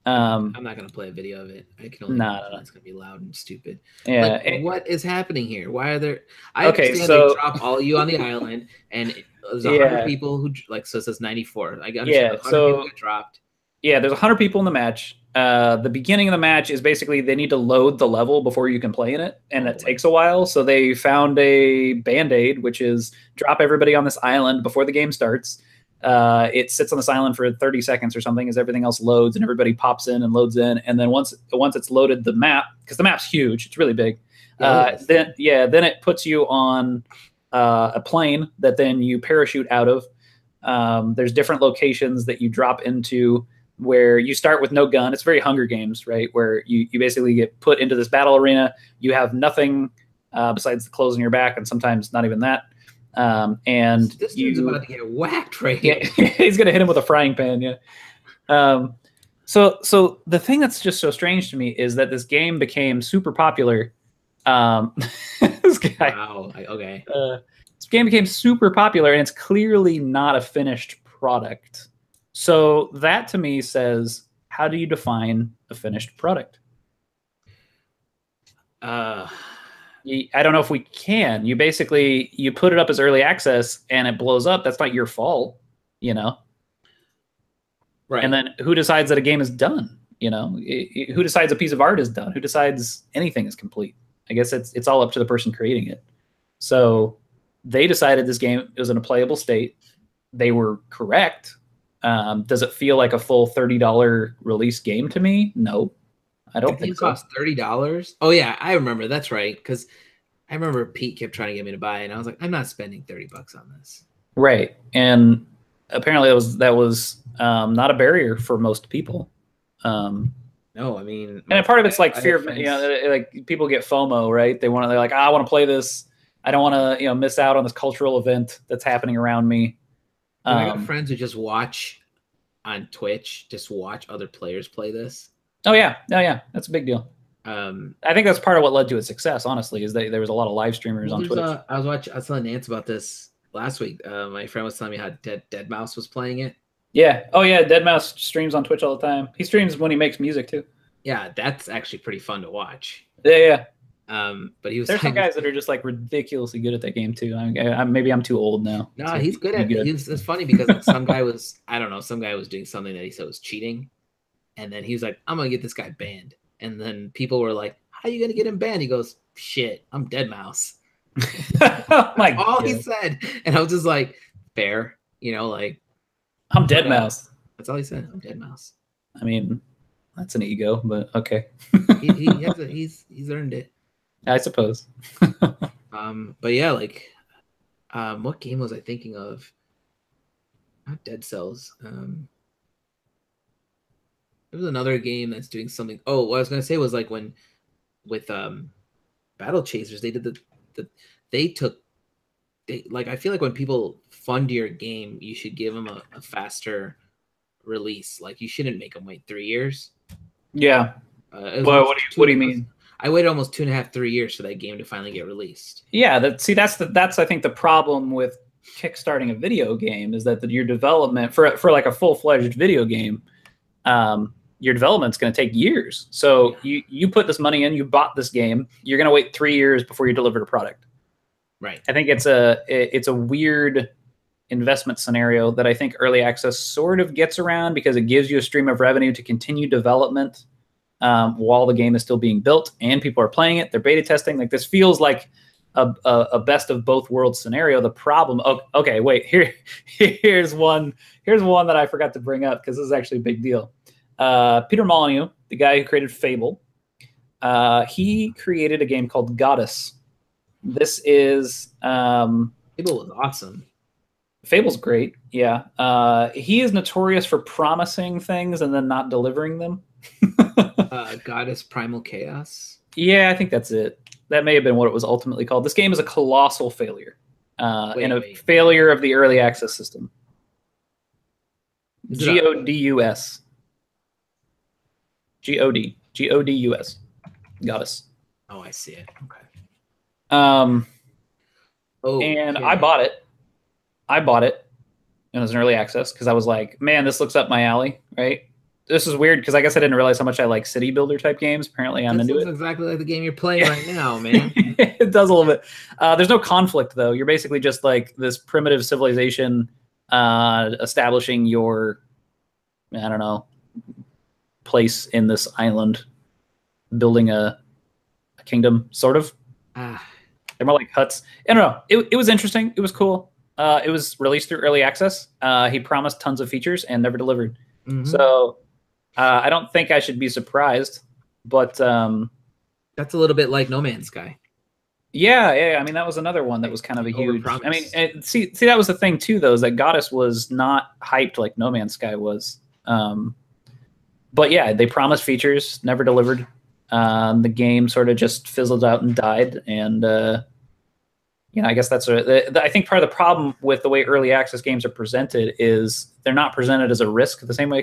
I'm not gonna play a video of it. I can only imagine it's gonna be loud and stupid. Yeah. What is happening here? Why are there? They drop all you on the island, and there's 100 people who so it says 94. I got 100 people get dropped. Yeah, there's 100 people in the match. The beginning of the match is basically they need to load the level before you can play in it, and it takes a while. So they found a band-aid, which is drop everybody on this island before the game starts. It sits on this island for 30 seconds or something as everything else loads, and everybody pops in and loads in. And then once it's loaded the map, because the map's huge, it's really big. Then it puts you on a plane that then you parachute out of. There's different locations that you drop into, where you start with no gun. It's very Hunger Games, right? Where you basically get put into this battle arena. You have nothing besides the clothes on your back, and sometimes not even that. And this dude's about to get whacked right here. Yeah, he's going to hit him with a frying pan, yeah. So the thing that's just so strange to me is that this game became super popular. This guy, wow, okay. This game became super popular, and it's clearly not a finished product. So that to me says, how do you define a finished product? I don't know if we can. You basically, you put it up as early access and it blows up. That's not your fault, you know? Right. And then who decides that a game is done? You know, who decides a piece of art is done? Who decides anything is complete? I guess it's all up to the person creating it. So they decided this game was in a playable state. They were correct. Does it feel like a full $30 release game to me? No, I don't think so. It cost $30. Oh yeah, I remember. That's right. Because I remember Pete kept trying to get me to buy it, and I was like, I'm not spending $30 on this. Right, and apparently that was not a barrier for most people. No, I mean, and part of it's like fear. You know, like people get FOMO, right? They're like, I want to play this. I don't want to, miss out on this cultural event that's happening around me. I got friends who just watch on Twitch, just watch other players play this. Oh yeah, that's a big deal. I think that's part of what led to its success. Honestly, is that there was a lot of live streamers on Twitch. I was telling Nance about this last week. My friend was telling me how Dead Mouse was playing it. Yeah. Oh yeah, Dead Mouse streams on Twitch all the time. He streams when he makes music too. Yeah, that's actually pretty fun to watch. Yeah. But there's some guys that are just like ridiculously good at that game too. Maybe I'm too old now. No, he's good at it. It's funny because some guy was doing something that he said was cheating, and then he was like, I'm gonna get this guy banned. And then people were like, how are you gonna get him banned? He goes, shit, I'm Dead Mouse. Oh my God. All he said. And I was just like, fair, like I'm Dead Mouse. That's all he said. I'm Dead Mouse. I mean, that's an ego, but okay. he's earned it, I suppose. But yeah, like, what game was I thinking of? Not Dead Cells. There was another game that's doing something. Oh, what I was gonna say was like when with Battle Chasers, they did I feel like when people fund your game, you should give them a faster release. Like you shouldn't make them wait 3 years. Yeah. What do you mean? I waited almost 2.5, 3 years for that game to finally get released. Yeah, that's I think the problem with kickstarting a video game is that your development for like a full-fledged video game, your development's going to take years. So you put this money in, you bought this game, you're going to wait 3 years before you deliver the product. Right. I think it's a weird investment scenario that I think early access sort of gets around because it gives you a stream of revenue to continue development while the game is still being built and people are playing it. They're beta testing. Like this feels like a best of both worlds scenario. The problem. Oh, okay, wait. Here's one that I forgot to bring up because this is actually a big deal. Peter Molyneux, the guy who created Fable, he created a game called Goddess. This is Fable was awesome. Fable's great, yeah. He is notorious for promising things and then not delivering them. Goddess Primal Chaos. Yeah, I think that's it. That may have been what it was ultimately called. This game is a colossal failure, failure of the early access system. Godus. Godus. Goddess. Oh, I see it. Okay. And I bought it. And it was an early access because I was like, man, this looks up my alley, right? This is weird because I guess I didn't realize how much I like city builder type games. Apparently I'm into it. Exactly like the game you're playing right now, man. It does a little bit. There's no conflict though. You're basically just like this primitive civilization establishing your, I don't know, place in this island, building a kingdom, sort of. They're more like huts. I don't know. It was interesting. It was cool. It was released through early access. He promised tons of features and never delivered. So I don't think I should be surprised. But that's a little bit like No Man's Sky. Yeah. I mean, that was another one that was kind of a huge. I mean, see, that was the thing too, though, is that Goddess was not hyped like No Man's Sky was. But yeah, they promised features, never delivered. The game sort of just fizzled out and died, and I guess that's I think part of the problem with the way early access games are presented is they're not presented as a risk the same way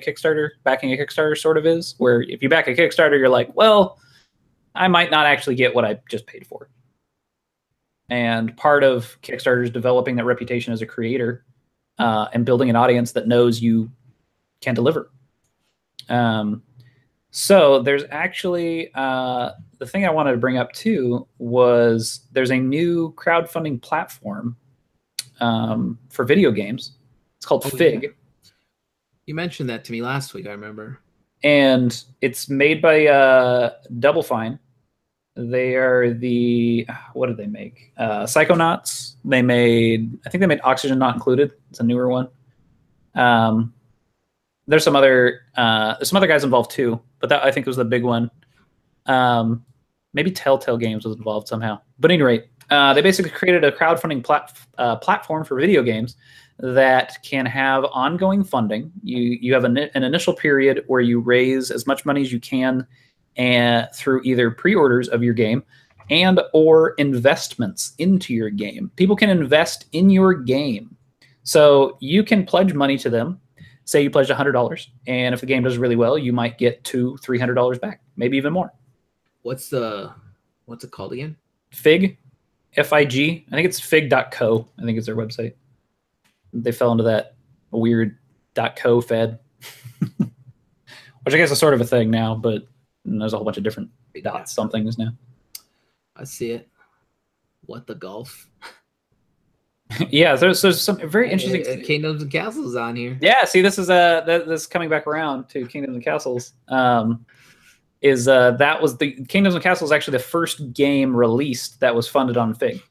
backing a Kickstarter sort of is. Where if you back a Kickstarter, you're like, well, I might not actually get what I just paid for. And part of Kickstarter is developing that reputation as a creator and building an audience that knows you can deliver. So there's actually the thing I wanted to bring up too was there's a new crowdfunding platform for video games. It's called Fig. Yeah. You mentioned that to me last week, I remember. And it's made by Double Fine. They are what did they make? Psychonauts. I think they made Oxygen Not Included. It's a newer one. There's some other guys involved too, but that I think was the big one. Maybe Telltale Games was involved somehow. But at any rate, they basically created a crowdfunding platform for video games that can have ongoing funding. You have an initial period where you raise as much money as you can through either pre-orders of your game and or investments into your game. People can invest in your game. So you can pledge money to them. Say you pledged $100, and if the game does really well, you might get $200-$300 back, maybe even more. What's it called again? Fig, Fig. I think it's fig.co. I think it's their website. They fell into that weird .co fed, which I guess is sort of a thing now, but there's a whole bunch of different dots somethings now. I see it. What the golf? Yeah, there's some very interesting Kingdoms and Castles on here. Yeah, see, this is this coming back around to Kingdoms and Castles. That was the Kingdoms and Castles actually the first game released that was funded on Fig.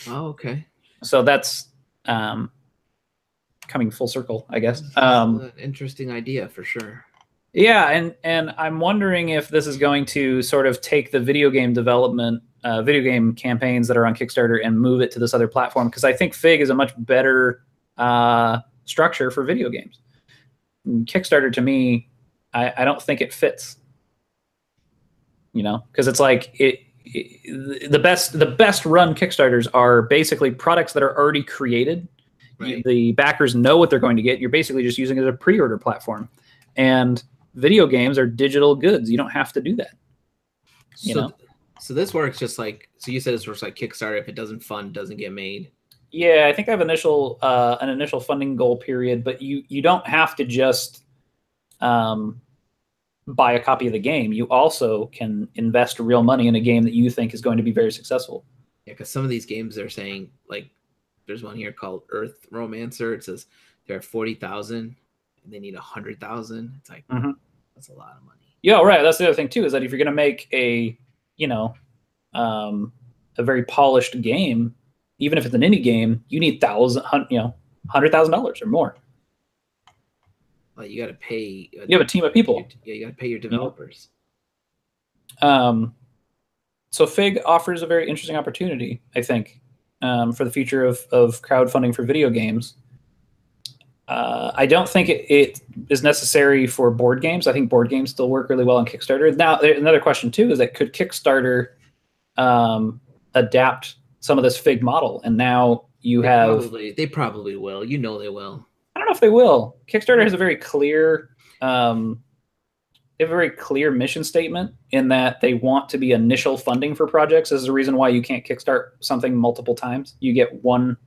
Oh, okay. So that's coming full circle, I guess. An interesting idea for sure. Yeah, and I'm wondering if this is going to sort of take the video game development, video game campaigns that are on Kickstarter and move it to this other platform, because I think Fig is a much better structure for video games. Kickstarter, to me, I don't think it fits. Because it's like the best run Kickstarters are basically products that are already created. Right. The backers know what they're going to get. You're basically just using it as a pre-order platform, and video games are digital goods. You don't have to do that. So this works just like, so you said this works like Kickstarter. If it doesn't fund, doesn't get made. Yeah, I think I have an initial funding goal period, but you don't have to just buy a copy of the game. You also can invest real money in a game that you think is going to be very successful. Yeah, because some of these games they're saying, like, there's one here called Earth Romancer. It says they're at 40,000 and they need 100,000. It's like, that's a lot of money. Yeah, right. That's the other thing too, is that if you're going to make a very polished game, even if it's an indie game, you need $100,000 or more. Well, you got to pay. You have a team of people. You got to pay your developers. So Fig offers a very interesting opportunity, I think, for the future of crowdfunding for video games. I don't think it is necessary for board games. I think board games still work really well on Kickstarter. Now, another question too is that could Kickstarter adapt some of this Fig model? And now they probably will. They will. I don't know if they will. Kickstarter has a very clear, mission statement in that they want to be initial funding for projects. This is the reason why you can't kickstart something multiple times. You get one.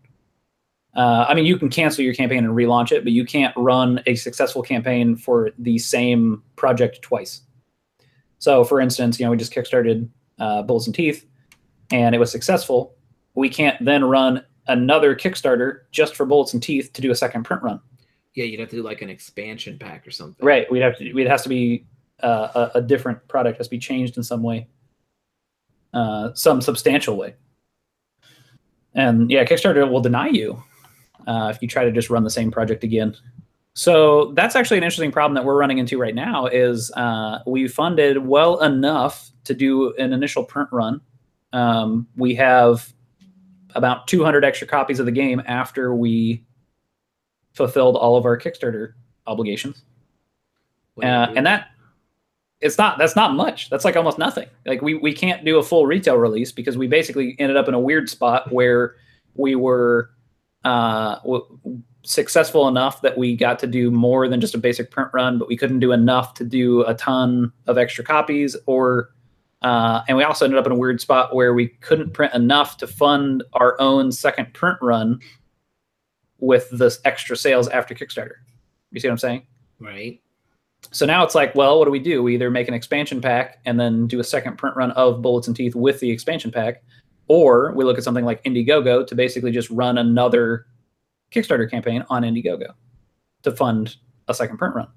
You can cancel your campaign and relaunch it, but you can't run a successful campaign for the same project twice. So, for instance, we just kickstarted Bullets and Teeth, and it was successful. We can't then run another Kickstarter just for Bullets and Teeth to do a second print run. Yeah, you'd have to do like an expansion pack or something. Right. It has to be a different product has to be changed in some way, some substantial way. And yeah, Kickstarter will deny you if you try to just run the same project again. So that's actually an interesting problem that we're running into right now is we funded well enough to do an initial print run. We have about 200 extra copies of the game after we fulfilled all of our Kickstarter obligations. And that's not much. That's like almost nothing. Like we can't do a full retail release because we basically ended up in a weird spot where we were successful enough that we got to do more than just a basic print run, but we couldn't do enough to do a ton of extra copies, and we also ended up in a weird spot where we couldn't print enough to fund our own second print run with the extra sales after Kickstarter. You see what I'm saying? Right. So now it's like, well, what do? We either make an expansion pack and then do a second print run of Bullets and Teeth with the expansion pack, or we look at something like Indiegogo to basically just run another Kickstarter campaign on Indiegogo to fund a second print run.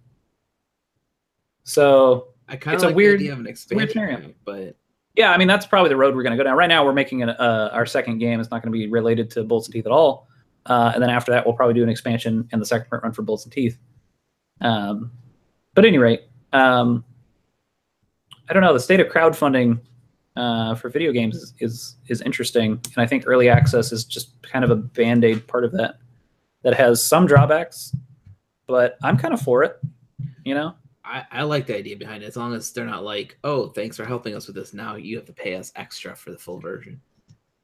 So I kind of like the idea of an expansion pack, but yeah, I mean that's probably the road we're going to go down. Right now, we're making our second game. It's not going to be related to Bullets and Teeth at all. And then after that, we'll probably do an expansion and the second print run for Bullets and Teeth. But at any rate, I don't know. The state of crowdfunding for video games is interesting, and I think early access is just kind of a band-aid part of that has some drawbacks, but I'm kind of for it. You know, I like the idea behind it as long as they're not like, oh, thanks for helping us with this. Now you have to pay us extra for the full version.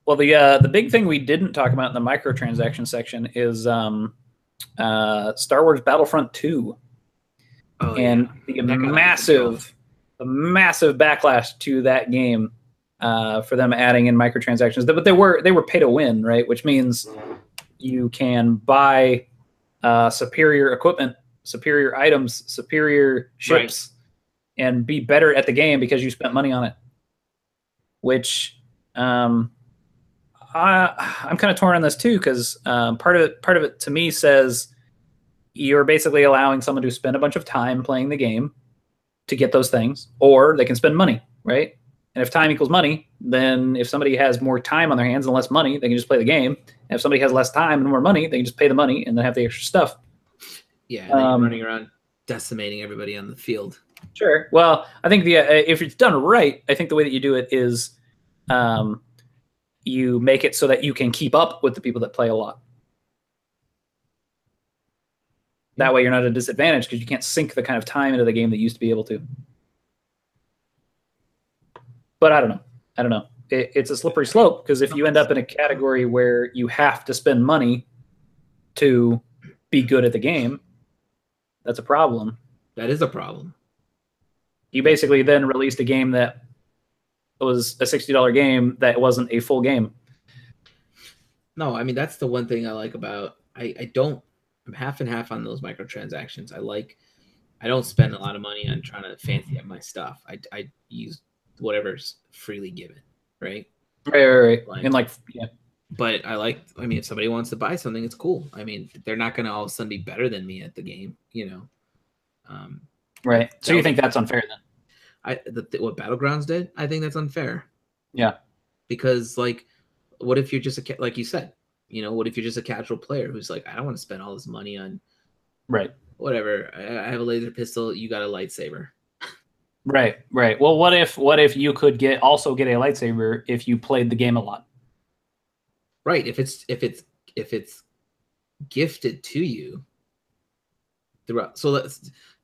Well, the big thing we didn't talk about in the microtransaction section is Star Wars Battlefront 2. Oh, and yeah. the massive backlash to that game for them adding in microtransactions. But they were pay to win, right? Which means you can buy superior equipment, superior items, superior ships, right, and be better at the game because you spent money on it. Which I'm kind of torn on this too, because part of it to me says you're basically allowing someone to spend a bunch of time playing the game to get those things, or they can spend money, right? And if time equals money, then if somebody has more time on their hands and less money, they can just play the game. And if somebody has less time and more money, they can just pay the money and then have the extra stuff. Yeah, and then you're running around decimating everybody on the field. Sure. Well, I think if it's done right, I think the way that you do it is you make it so that you can keep up with the people that play a lot. That way you're not at a disadvantage because you can't sink the kind of time into the game that you used to be able to. But I don't know. It's a slippery slope because if you end up in a category where you have to spend money to be good at the game, that's a problem. That is a problem. You basically then released a game that was a $60 game that wasn't a full game. No, I mean, that's the one thing I like about I'm half and half on those microtransactions. I don't spend a lot of money on trying to fancy up my stuff. I use whatever's freely given, right? Right. And yeah. But I mean, if somebody wants to buy something, it's cool. I mean, they're not going to all of a sudden be better than me at the game, you know? Right. So you think that's unfair then? What Battlegrounds did, I think that's unfair. Yeah. Because what if you're just like you said, you know, what if you're just a casual player who's like, I don't want to spend all this money on whatever. I have a laser pistol. You got a lightsaber. Right. Well, what if you could also get a lightsaber if you played the game a lot? Right. If it's gifted to you throughout. So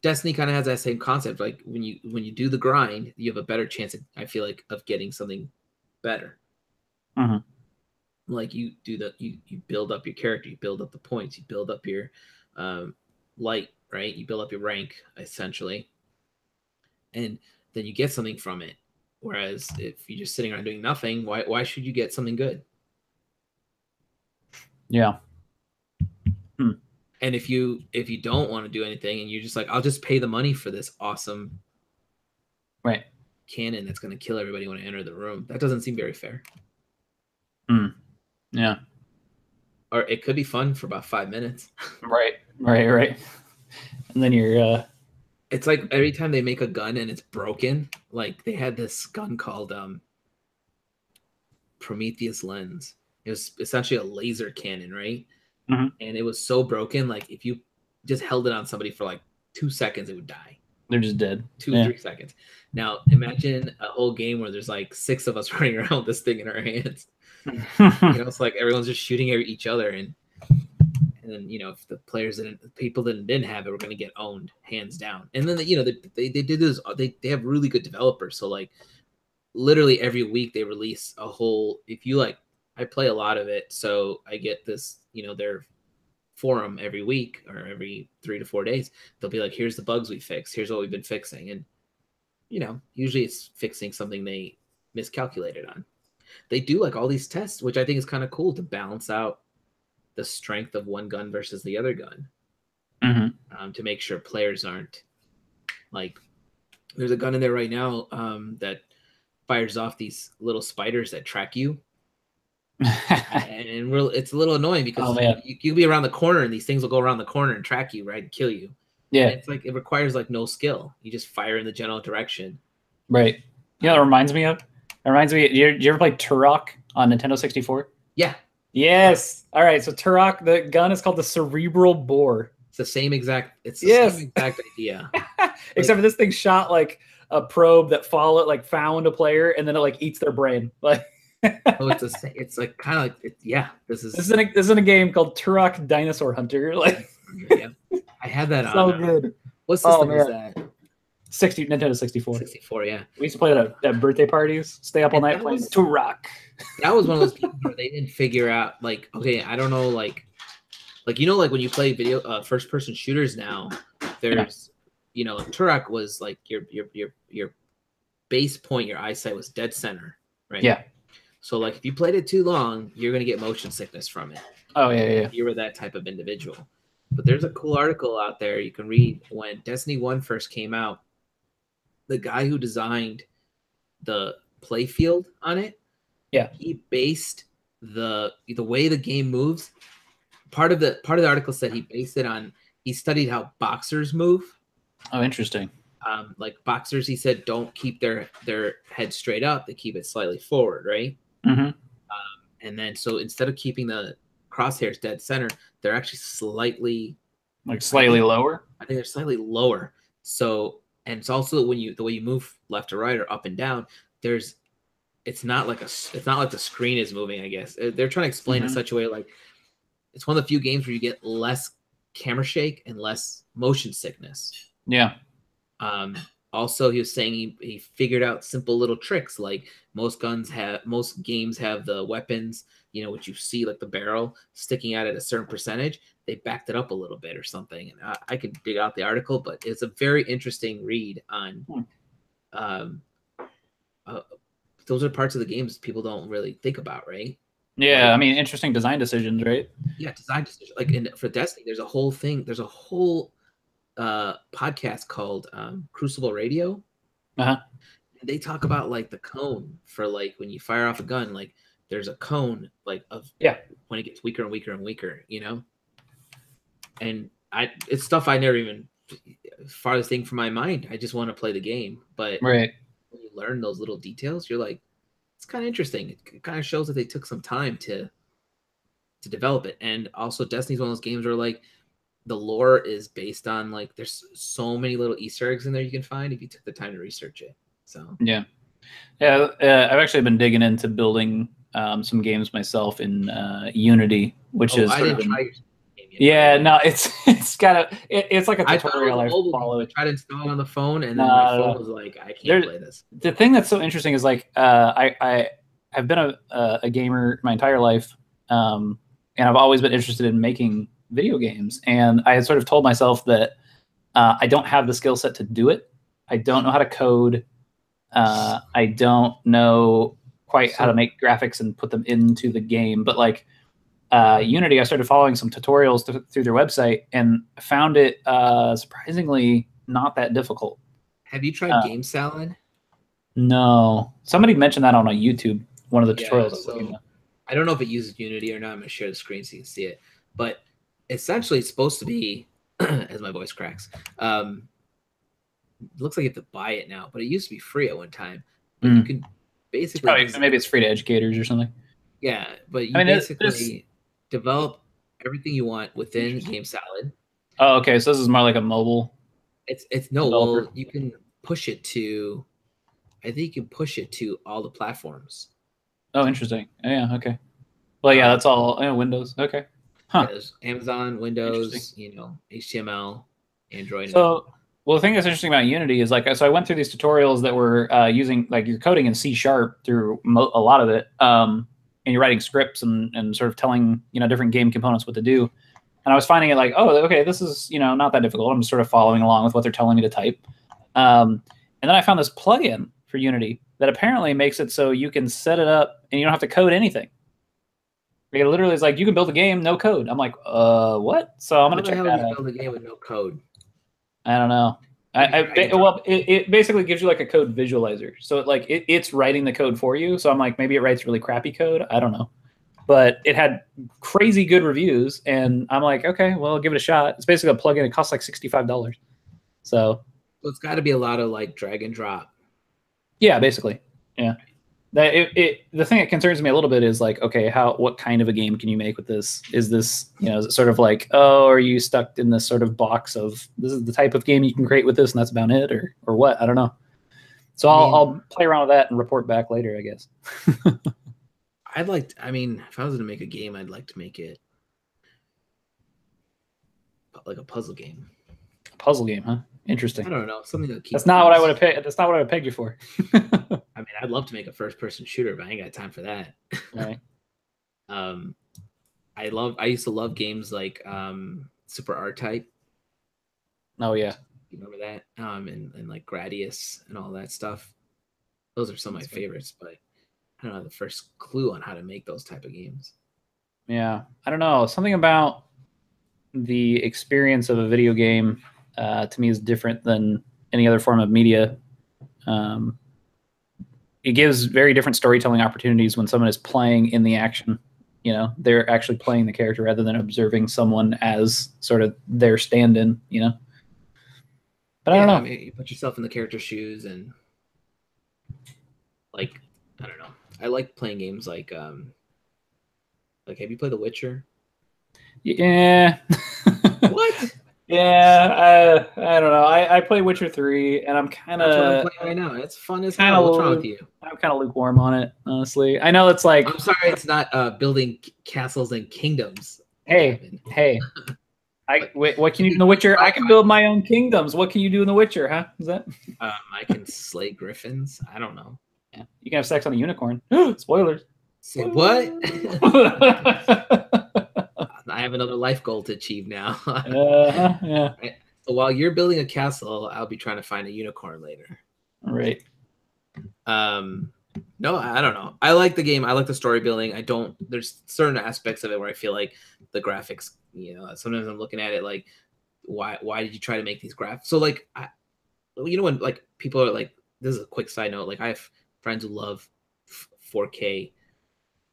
Destiny kind of has that same concept. Like when you do the grind, you have a better chance, I feel like, of getting something better. Mm-hmm. Like you build up your character, you build up the points, you build up your light, right? You build up your rank essentially, and then you get something from it. Whereas if you're just sitting around doing nothing, why should you get something good? Yeah. And if you don't want to do anything and you're just like, I'll just pay the money for this awesome cannon that's going to kill everybody when I enter the room, that doesn't seem very fair. Yeah. Or it could be fun for about 5 minutes. Right. And then you're It's like every time they make a gun and it's broken, like they had this gun called Prometheus Lens. It was essentially a laser cannon, right? Mhm. And it was so broken, like if you just held it on somebody for like 2 seconds, it would die. They're just dead. 3 seconds. Now imagine a whole game where there's like 6 of us running around with this thing in our hands. It's like everyone's just shooting at each other, and then if the players people that didn't have it were going to get owned hands down. And then they did this. They have really good developers, so like literally every week they release a whole. If you like, I play a lot of it, so I get this. Their forum every week or every 3 to 4 days. They'll be like, "Here's the bugs we fixed. Here's what we've been fixing," and usually it's fixing something they miscalculated on. They do like all these tests, which I think is kind of cool to balance out the strength of one gun versus the other gun, to make sure players aren't like. There's a gun in there right now that fires off these little spiders that track you, and it's a little annoying because you'll be around the corner and these things will go around the corner and track you, right, and kill you. Yeah, and it's like it requires like no skill. You just fire in the general direction. Right. You know what it reminds me of? It reminds me. You ever play Turok on Nintendo 64? Yeah. Yes. All right. So Turok, the gun is called the Cerebral Bore. It's the same exact. It's the same exact idea. Except for this thing shot like a probe that found a player and then it like eats their brain. Like. Oh, it's like kind of like This is in a game called Turok Dinosaur Hunter. Like. Yeah. I had that so on. Good. What system was that? Nintendo 64. 64, yeah. We used to play it at birthday parties, stay up all night playing Turok. That was one of those games where they didn't figure out, like, okay, I don't know, like like when you play video first person shooters now, there's Turok was like your base point, your eyesight was dead center, right? Yeah. So like if you played it too long, you're gonna get motion sickness from it. Oh yeah. If you were that type of individual. But there's a cool article out there you can read. When Destiny 1 first came out, the guy who designed the play field on it, he based the way the game moves. Part of the article said he based it on, he studied how boxers move. Oh, interesting. Like boxers, he said, don't keep their head straight up; they keep it slightly forward, right? Mm-hmm. And then so instead of keeping the crosshairs dead center, they're actually slightly lower. I think they're slightly lower. So, and it's also the way you move left to right or up and down, it's not like the screen is moving, I guess. They're trying to explain in such a way like it's one of the few games where you get less camera shake and less motion sickness. Yeah. Also, he was saying he figured out simple little tricks, like most games have the weapons, which you see like the barrel sticking out at a certain percentage. They backed it up a little bit or something. And I could dig out the article, but it's a very interesting read on. Those are parts of the games people don't really think about, right? Yeah, I mean, interesting design decisions, right? Yeah, design decisions. Like for Destiny, there's a whole podcast called Crucible Radio. And they talk about like the cone for like when you fire off a gun, like there's a cone like of when it gets weaker and weaker and weaker, and it's stuff I never even farthest thing from my mind. I just want to play the game, but when you learn those little details, you're like, it's kind of interesting. It kind of shows that they took some time to develop it. And also Destiny's one of those games where like the lore is based on like there's so many little Easter eggs in there you can find if you took the time to research it. So I've actually been digging into building some games myself in Unity, which is sort of it's like a tutorial I follow. I tried to install it on the phone, and then my phone was like, I can't play this. The thing that's so interesting is like I've been a gamer my entire life, and I've always been interested in making video games, and I had sort of told myself that I don't have the skill set to do it. I don't know how to code. I don't know quite how to make graphics and put them into the game, but like Unity, I started following some tutorials through their website and found it surprisingly not that difficult. Have you tried Game Salad? No. Somebody mentioned that on a YouTube, one of the tutorials. I don't know if it uses Unity or not. I'm going to share the screen so you can see it. But essentially, it's supposed to be, as my voice cracks, it looks like you have to buy it now, but it used to be free at one time. But you can basically maybe it's free to educators or something. Yeah, but you basically develop everything you want within Game Salad. Oh, okay. So this is more like a mobile. It's no, developer. Well, you can push it to. I think you can push it to all the platforms. Oh, interesting. Yeah. Okay. Well, yeah, that's all Windows. Okay. Huh. Yeah, Amazon, Windows, HTML, Android. So, well, the thing that's interesting about Unity is like, so I went through these tutorials that were using like you're coding in C# through a lot of it, and you're writing scripts and sort of telling different game components what to do. And I was finding it like, oh, okay, this is not that difficult. I'm just sort of following along with what they're telling me to type. And then I found this plugin for Unity that apparently makes it so you can set it up and you don't have to code anything. It literally is like you can build a game, no code. I'm like, what? So I'm gonna check that out. How do you build a game with no code? I don't know. It basically gives you like a code visualizer. So it's writing the code for you. So I'm like, maybe it writes really crappy code. I don't know. But it had crazy good reviews, and I'm like, okay, well, I'll give it a shot. It's basically a plugin. It costs like $65. So it's got to be a lot of like drag and drop. Yeah, basically. Yeah. The thing that concerns me a little bit is like, okay, what kind of a game can you make with this? Is this, is it sort of like, oh, are you stuck in this sort of box of this is the type of game you can create with this and that's about it, or what? I don't know. So I'll play around with that and report back later, I guess. if I was going to make a game, I'd like to make it like a puzzle game. A puzzle game, huh? Interesting. I don't know. Something that keeps. That's not what I would have pegged. That's not what I would have pegged you for. I mean, I'd love to make a first-person shooter, but I ain't got time for that. Right. I used to love games like Super R-Type. Oh yeah. You remember that? And like Gradius and all that stuff. Those are some of my favorites, but I don't have the first clue on how to make those type of games. Yeah, I don't know. Something about the experience of a video game to me is different than any other form of media. It gives very different storytelling opportunities when someone is playing in the action. They're actually playing the character rather than observing someone as sort of their stand-in. But I don't know. You put yourself in the character's shoes, and like I don't know. I like playing games like have you played The Witcher? Yeah. What? Yeah, I don't know. I play Witcher 3, and I'm kind of. That's what I'm playing right now. It's fun as hell. What's wrong with you? I'm kind of lukewarm on it, honestly. I know it's like. I'm sorry, it's not building castles and kingdoms. Hey. What can you do in The Witcher? I can build my own kingdoms. What can you do in The Witcher? Huh? Is that? I can slay griffins. I don't know. Yeah, you can have sex on a unicorn. Spoilers. Say what? I have another life goal to achieve now. Yeah. So while you're building a castle, I'll be trying to find a unicorn later. All right. No, I don't know. I like the game. I like the story building. There's certain aspects of it where I feel like the graphics, sometimes I'm looking at it like, why did you try to make these graphics? So like, when like people are like, this is a quick side note. Like I have friends who love 4K.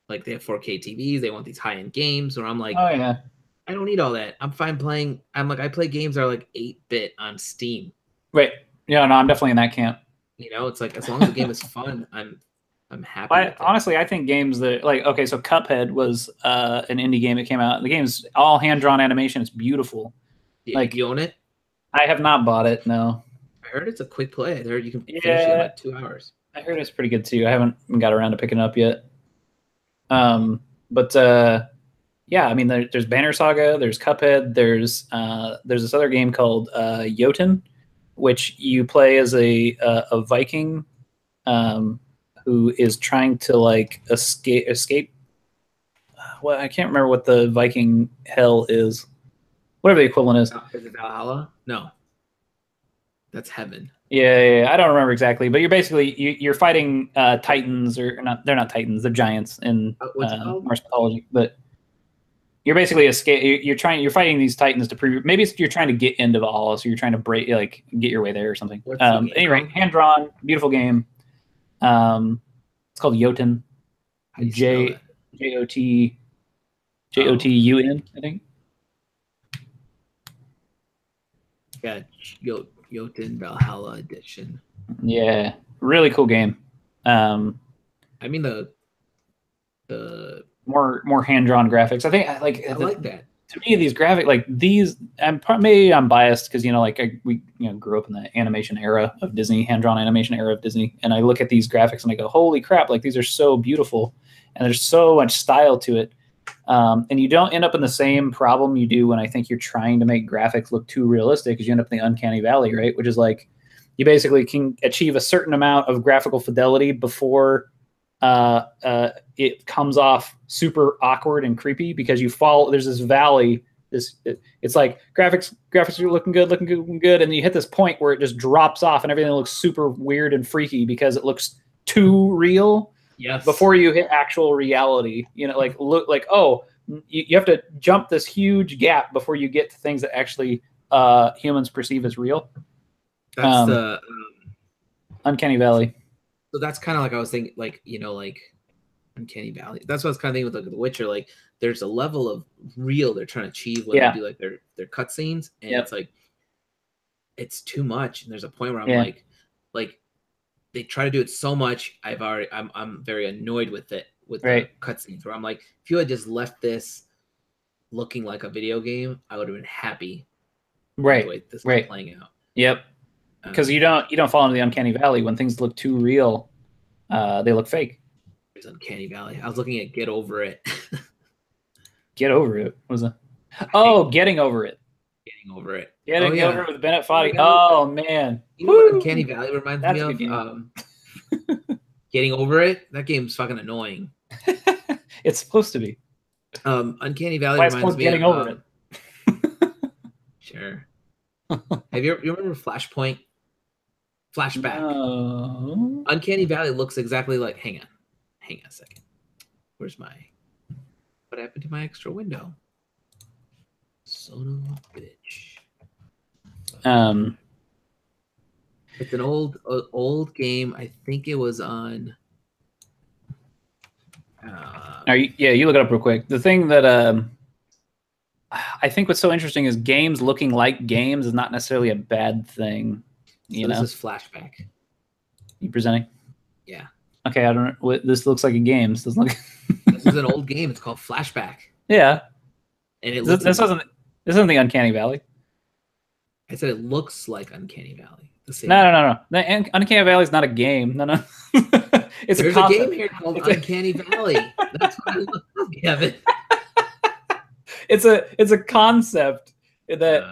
Like they have 4K TVs. They want these high-end games. Or I'm like, oh yeah, I don't need all that. I'm fine playing. I play games that are like 8-bit on Steam. Right. Yeah. No, I'm definitely in that camp. It's like as long as the game is fun, I'm happy. Honestly, I think games that like so Cuphead was an indie game that came out. The game's all hand-drawn animation. It's beautiful. Like you own it? I have not bought it. No. I heard it's a quick play. I heard you can finish it in like 2 hours. I heard it's pretty good too. I haven't got around to picking it up yet. But yeah, I mean, there's Banner Saga, there's Cuphead, there's this other game called Jotun, which you play as a Viking who is trying to like escape. Well, I can't remember what the Viking hell is. Whatever the equivalent is. Is it Valhalla? No, that's heaven. Yeah, I don't remember exactly, but you're fighting titans, or not? They're not titans; they're giants in Norse mythology. But you're basically You're fighting these titans to prove. Maybe you're trying to get into Valhalla, so you're trying to get your way there or something. Anyway, hand drawn, beautiful game. It's called Jotun. Jotun, I think. Yeah, Jotun Valhalla Edition. Yeah, really cool game. I mean the more hand-drawn graphics. I think I like that. To me, these graphic like these, maybe I'm biased because we grew up in the animation era of Disney, hand-drawn animation era of Disney, and I look at these graphics and I go, holy crap! Like these are so beautiful, and there's so much style to it. And you don't end up in the same problem you do when I think you're trying to make graphics look too realistic, because you end up in the uncanny valley, right? Which is like you basically can achieve a certain amount of graphical fidelity before it comes off super awkward and creepy because you fall. There's this valley. It's like graphics are looking good, and then you hit this point where it just drops off and everything looks super weird and freaky because it looks too real. Yes. Before you hit actual reality, like look like, oh, you have to jump this huge gap before you get to things that actually humans perceive as real. That's the uncanny valley. So that's kind of like I was thinking, like uncanny valley. That's what I was kind of thinking with like The Witcher. Like there's a level of real they're trying to achieve when they do like their cutscenes, and it's like it's too much. And there's a point where I'm like they try to do it so much. I'm very annoyed with it with the cutscenes where I'm like, if you had just left this looking like a video game, I would have been happy. Right. The way this is playing out. Yep. Because you don't fall into the uncanny valley when things look too real. They look fake. There's uncanny valley. I was looking at Get Over It. Get Over It. What was that? Oh, Getting Over It. Getting Over It. Getting Over It with Bennett Foddy. Oh man. You know what Uncanny Valley reminds me of? Getting Over It. That game's fucking annoying. It's supposed to be. Uncanny Valley reminds me Getting Over It. Sure. Have you remember Flashpoint? Flashback. No. Uncanny Valley looks exactly like. Hang on a second. What happened to my extra window? Son of a bitch. It's an old game. I think it was on. You look it up real quick. The thing that I think what's so interesting is games looking like games is not necessarily a bad thing. This is Flashback. You presenting? Yeah. Okay, I don't know. This looks like a game. This doesn't look. This is an old game. It's called Flashback. Yeah. And it this isn't the Uncanny Valley. I said it looks like Uncanny Valley. No. The Uncanny Valley is not a game. No. There's a game here called Uncanny Valley. That's what I look for, Kevin. It's a concept that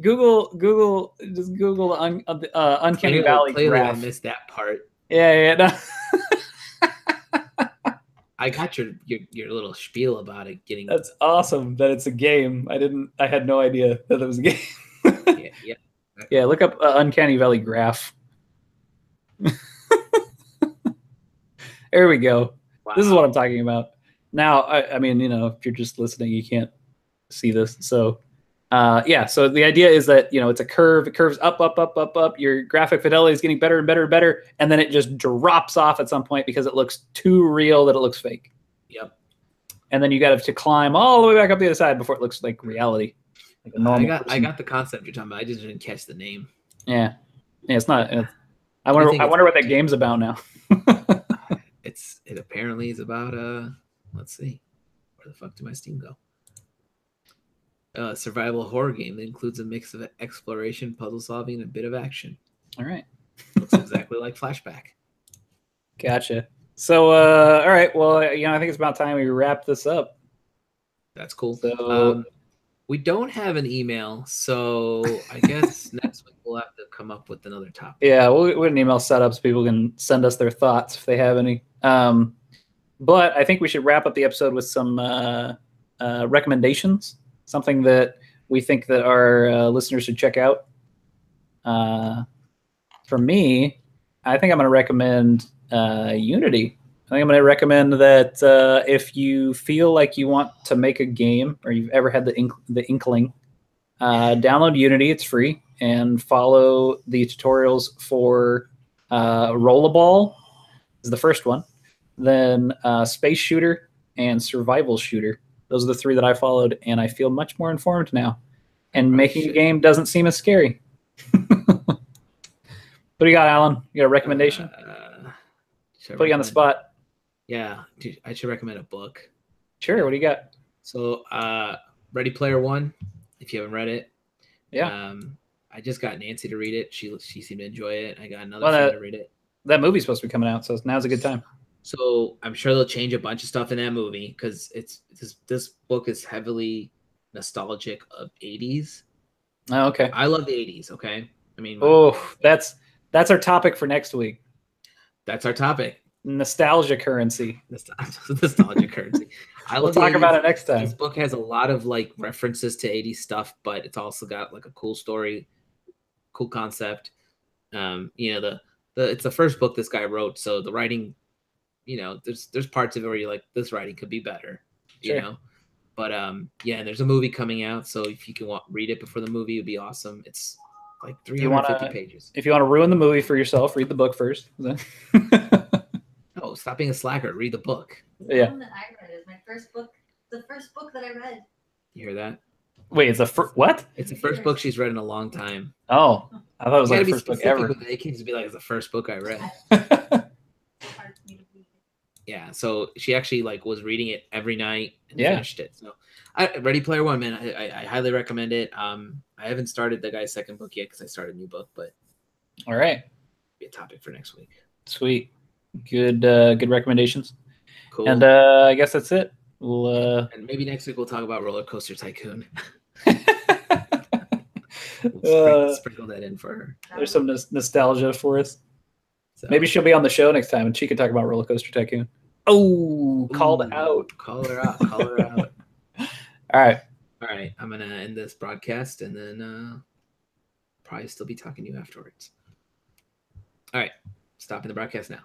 Google Uncanny Valley. Clearly, I missed that part. Yeah. No. I got your little spiel about it getting. That's awesome that it's a game. I had no idea that it was a game. Yeah. Look up Uncanny Valley graph. There we go. Wow. This is what I'm talking about. Now, I mean, if you're just listening, you can't see this. So, so the idea is that, it's a curve. It curves up. Your graphic fidelity is getting better and better and better. And then it just drops off at some point because it looks too real that it looks fake. Yep. And then you got to climb all the way back up the other side before it looks like reality. Like a normal I got the concept you're talking about. I just didn't catch the name. Yeah. It's not. I wonder what that game's about now. It apparently is about let's see, where the fuck did my Steam go? Survival horror game that includes a mix of exploration, puzzle solving, and a bit of action. All right. Looks exactly like Flashback. Gotcha. So all right, well, I think it's about time we wrap this up. That's cool. So we don't have an email, so I guess next week we'll have to come up with another topic. Yeah, we'll an email set up so people can send us their thoughts if they have any. But I think we should wrap up the episode with some recommendations, something that we think that our listeners should check out. For me, I think I'm going to recommend Unity. I think I'm going to recommend that if you feel like you want to make a game or you've ever had the inkling, download Unity. It's free, and follow the tutorials for Rollerball is the first one. Then Space Shooter and Survival Shooter. Those are the three that I followed, and I feel much more informed now. And making a game doesn't seem as scary. What do you got, Alan? You got a recommendation? Put you on the spot. Yeah, I should recommend a book. Sure. What do you got? So, Ready Player One, if you haven't read it. Yeah. I just got Nancy to read it. She seemed to enjoy it. I got another friend to read it. That movie's supposed to be coming out, so now's a good time. So I'm sure they'll change a bunch of stuff in that movie because this book is heavily nostalgic of 80s. Oh, okay. I love the 80s. Okay, I mean, that's our topic for next week. That's our topic. Nostalgia currency. Nostalgia currency. We'll talk about it next time. This book has a lot of like references to 80s stuff, but it's also got like a cool story, cool concept. It's the first book this guy wrote, so the writing, there's parts of it where you're like, this writing could be better, sure. But yeah, and there's a movie coming out, so if you can read it before the movie, it would be awesome. It's like 350 pages. If you want to ruin the movie for yourself, read the book first. Oh, stop being a slacker. Read the book. Yeah. The one that I read is my first book. The first book that I read. You hear that? Wait, it's what? It's the first book she's read in a long time. Oh, I thought it was like the first book ever. It can't just be like it's the first book I read. Yeah, so she actually was reading it every night and finished it. So, Ready Player One, man, I highly recommend it. I haven't started the guy's second book yet because I started a new book, but all right, be a topic for next week. Sweet, good recommendations. Cool. And I guess that's it. We'll and maybe next week we'll talk about Roller Coaster Tycoon. Sprinkle that in for her. There's some nostalgia for us. So, maybe she'll be on the show next time and she can talk about Roller Coaster Tycoon. Oh, called out. Call her out. Call her out. All right. I'm going to end this broadcast and then probably still be talking to you afterwards. All right. Stopping the broadcast now.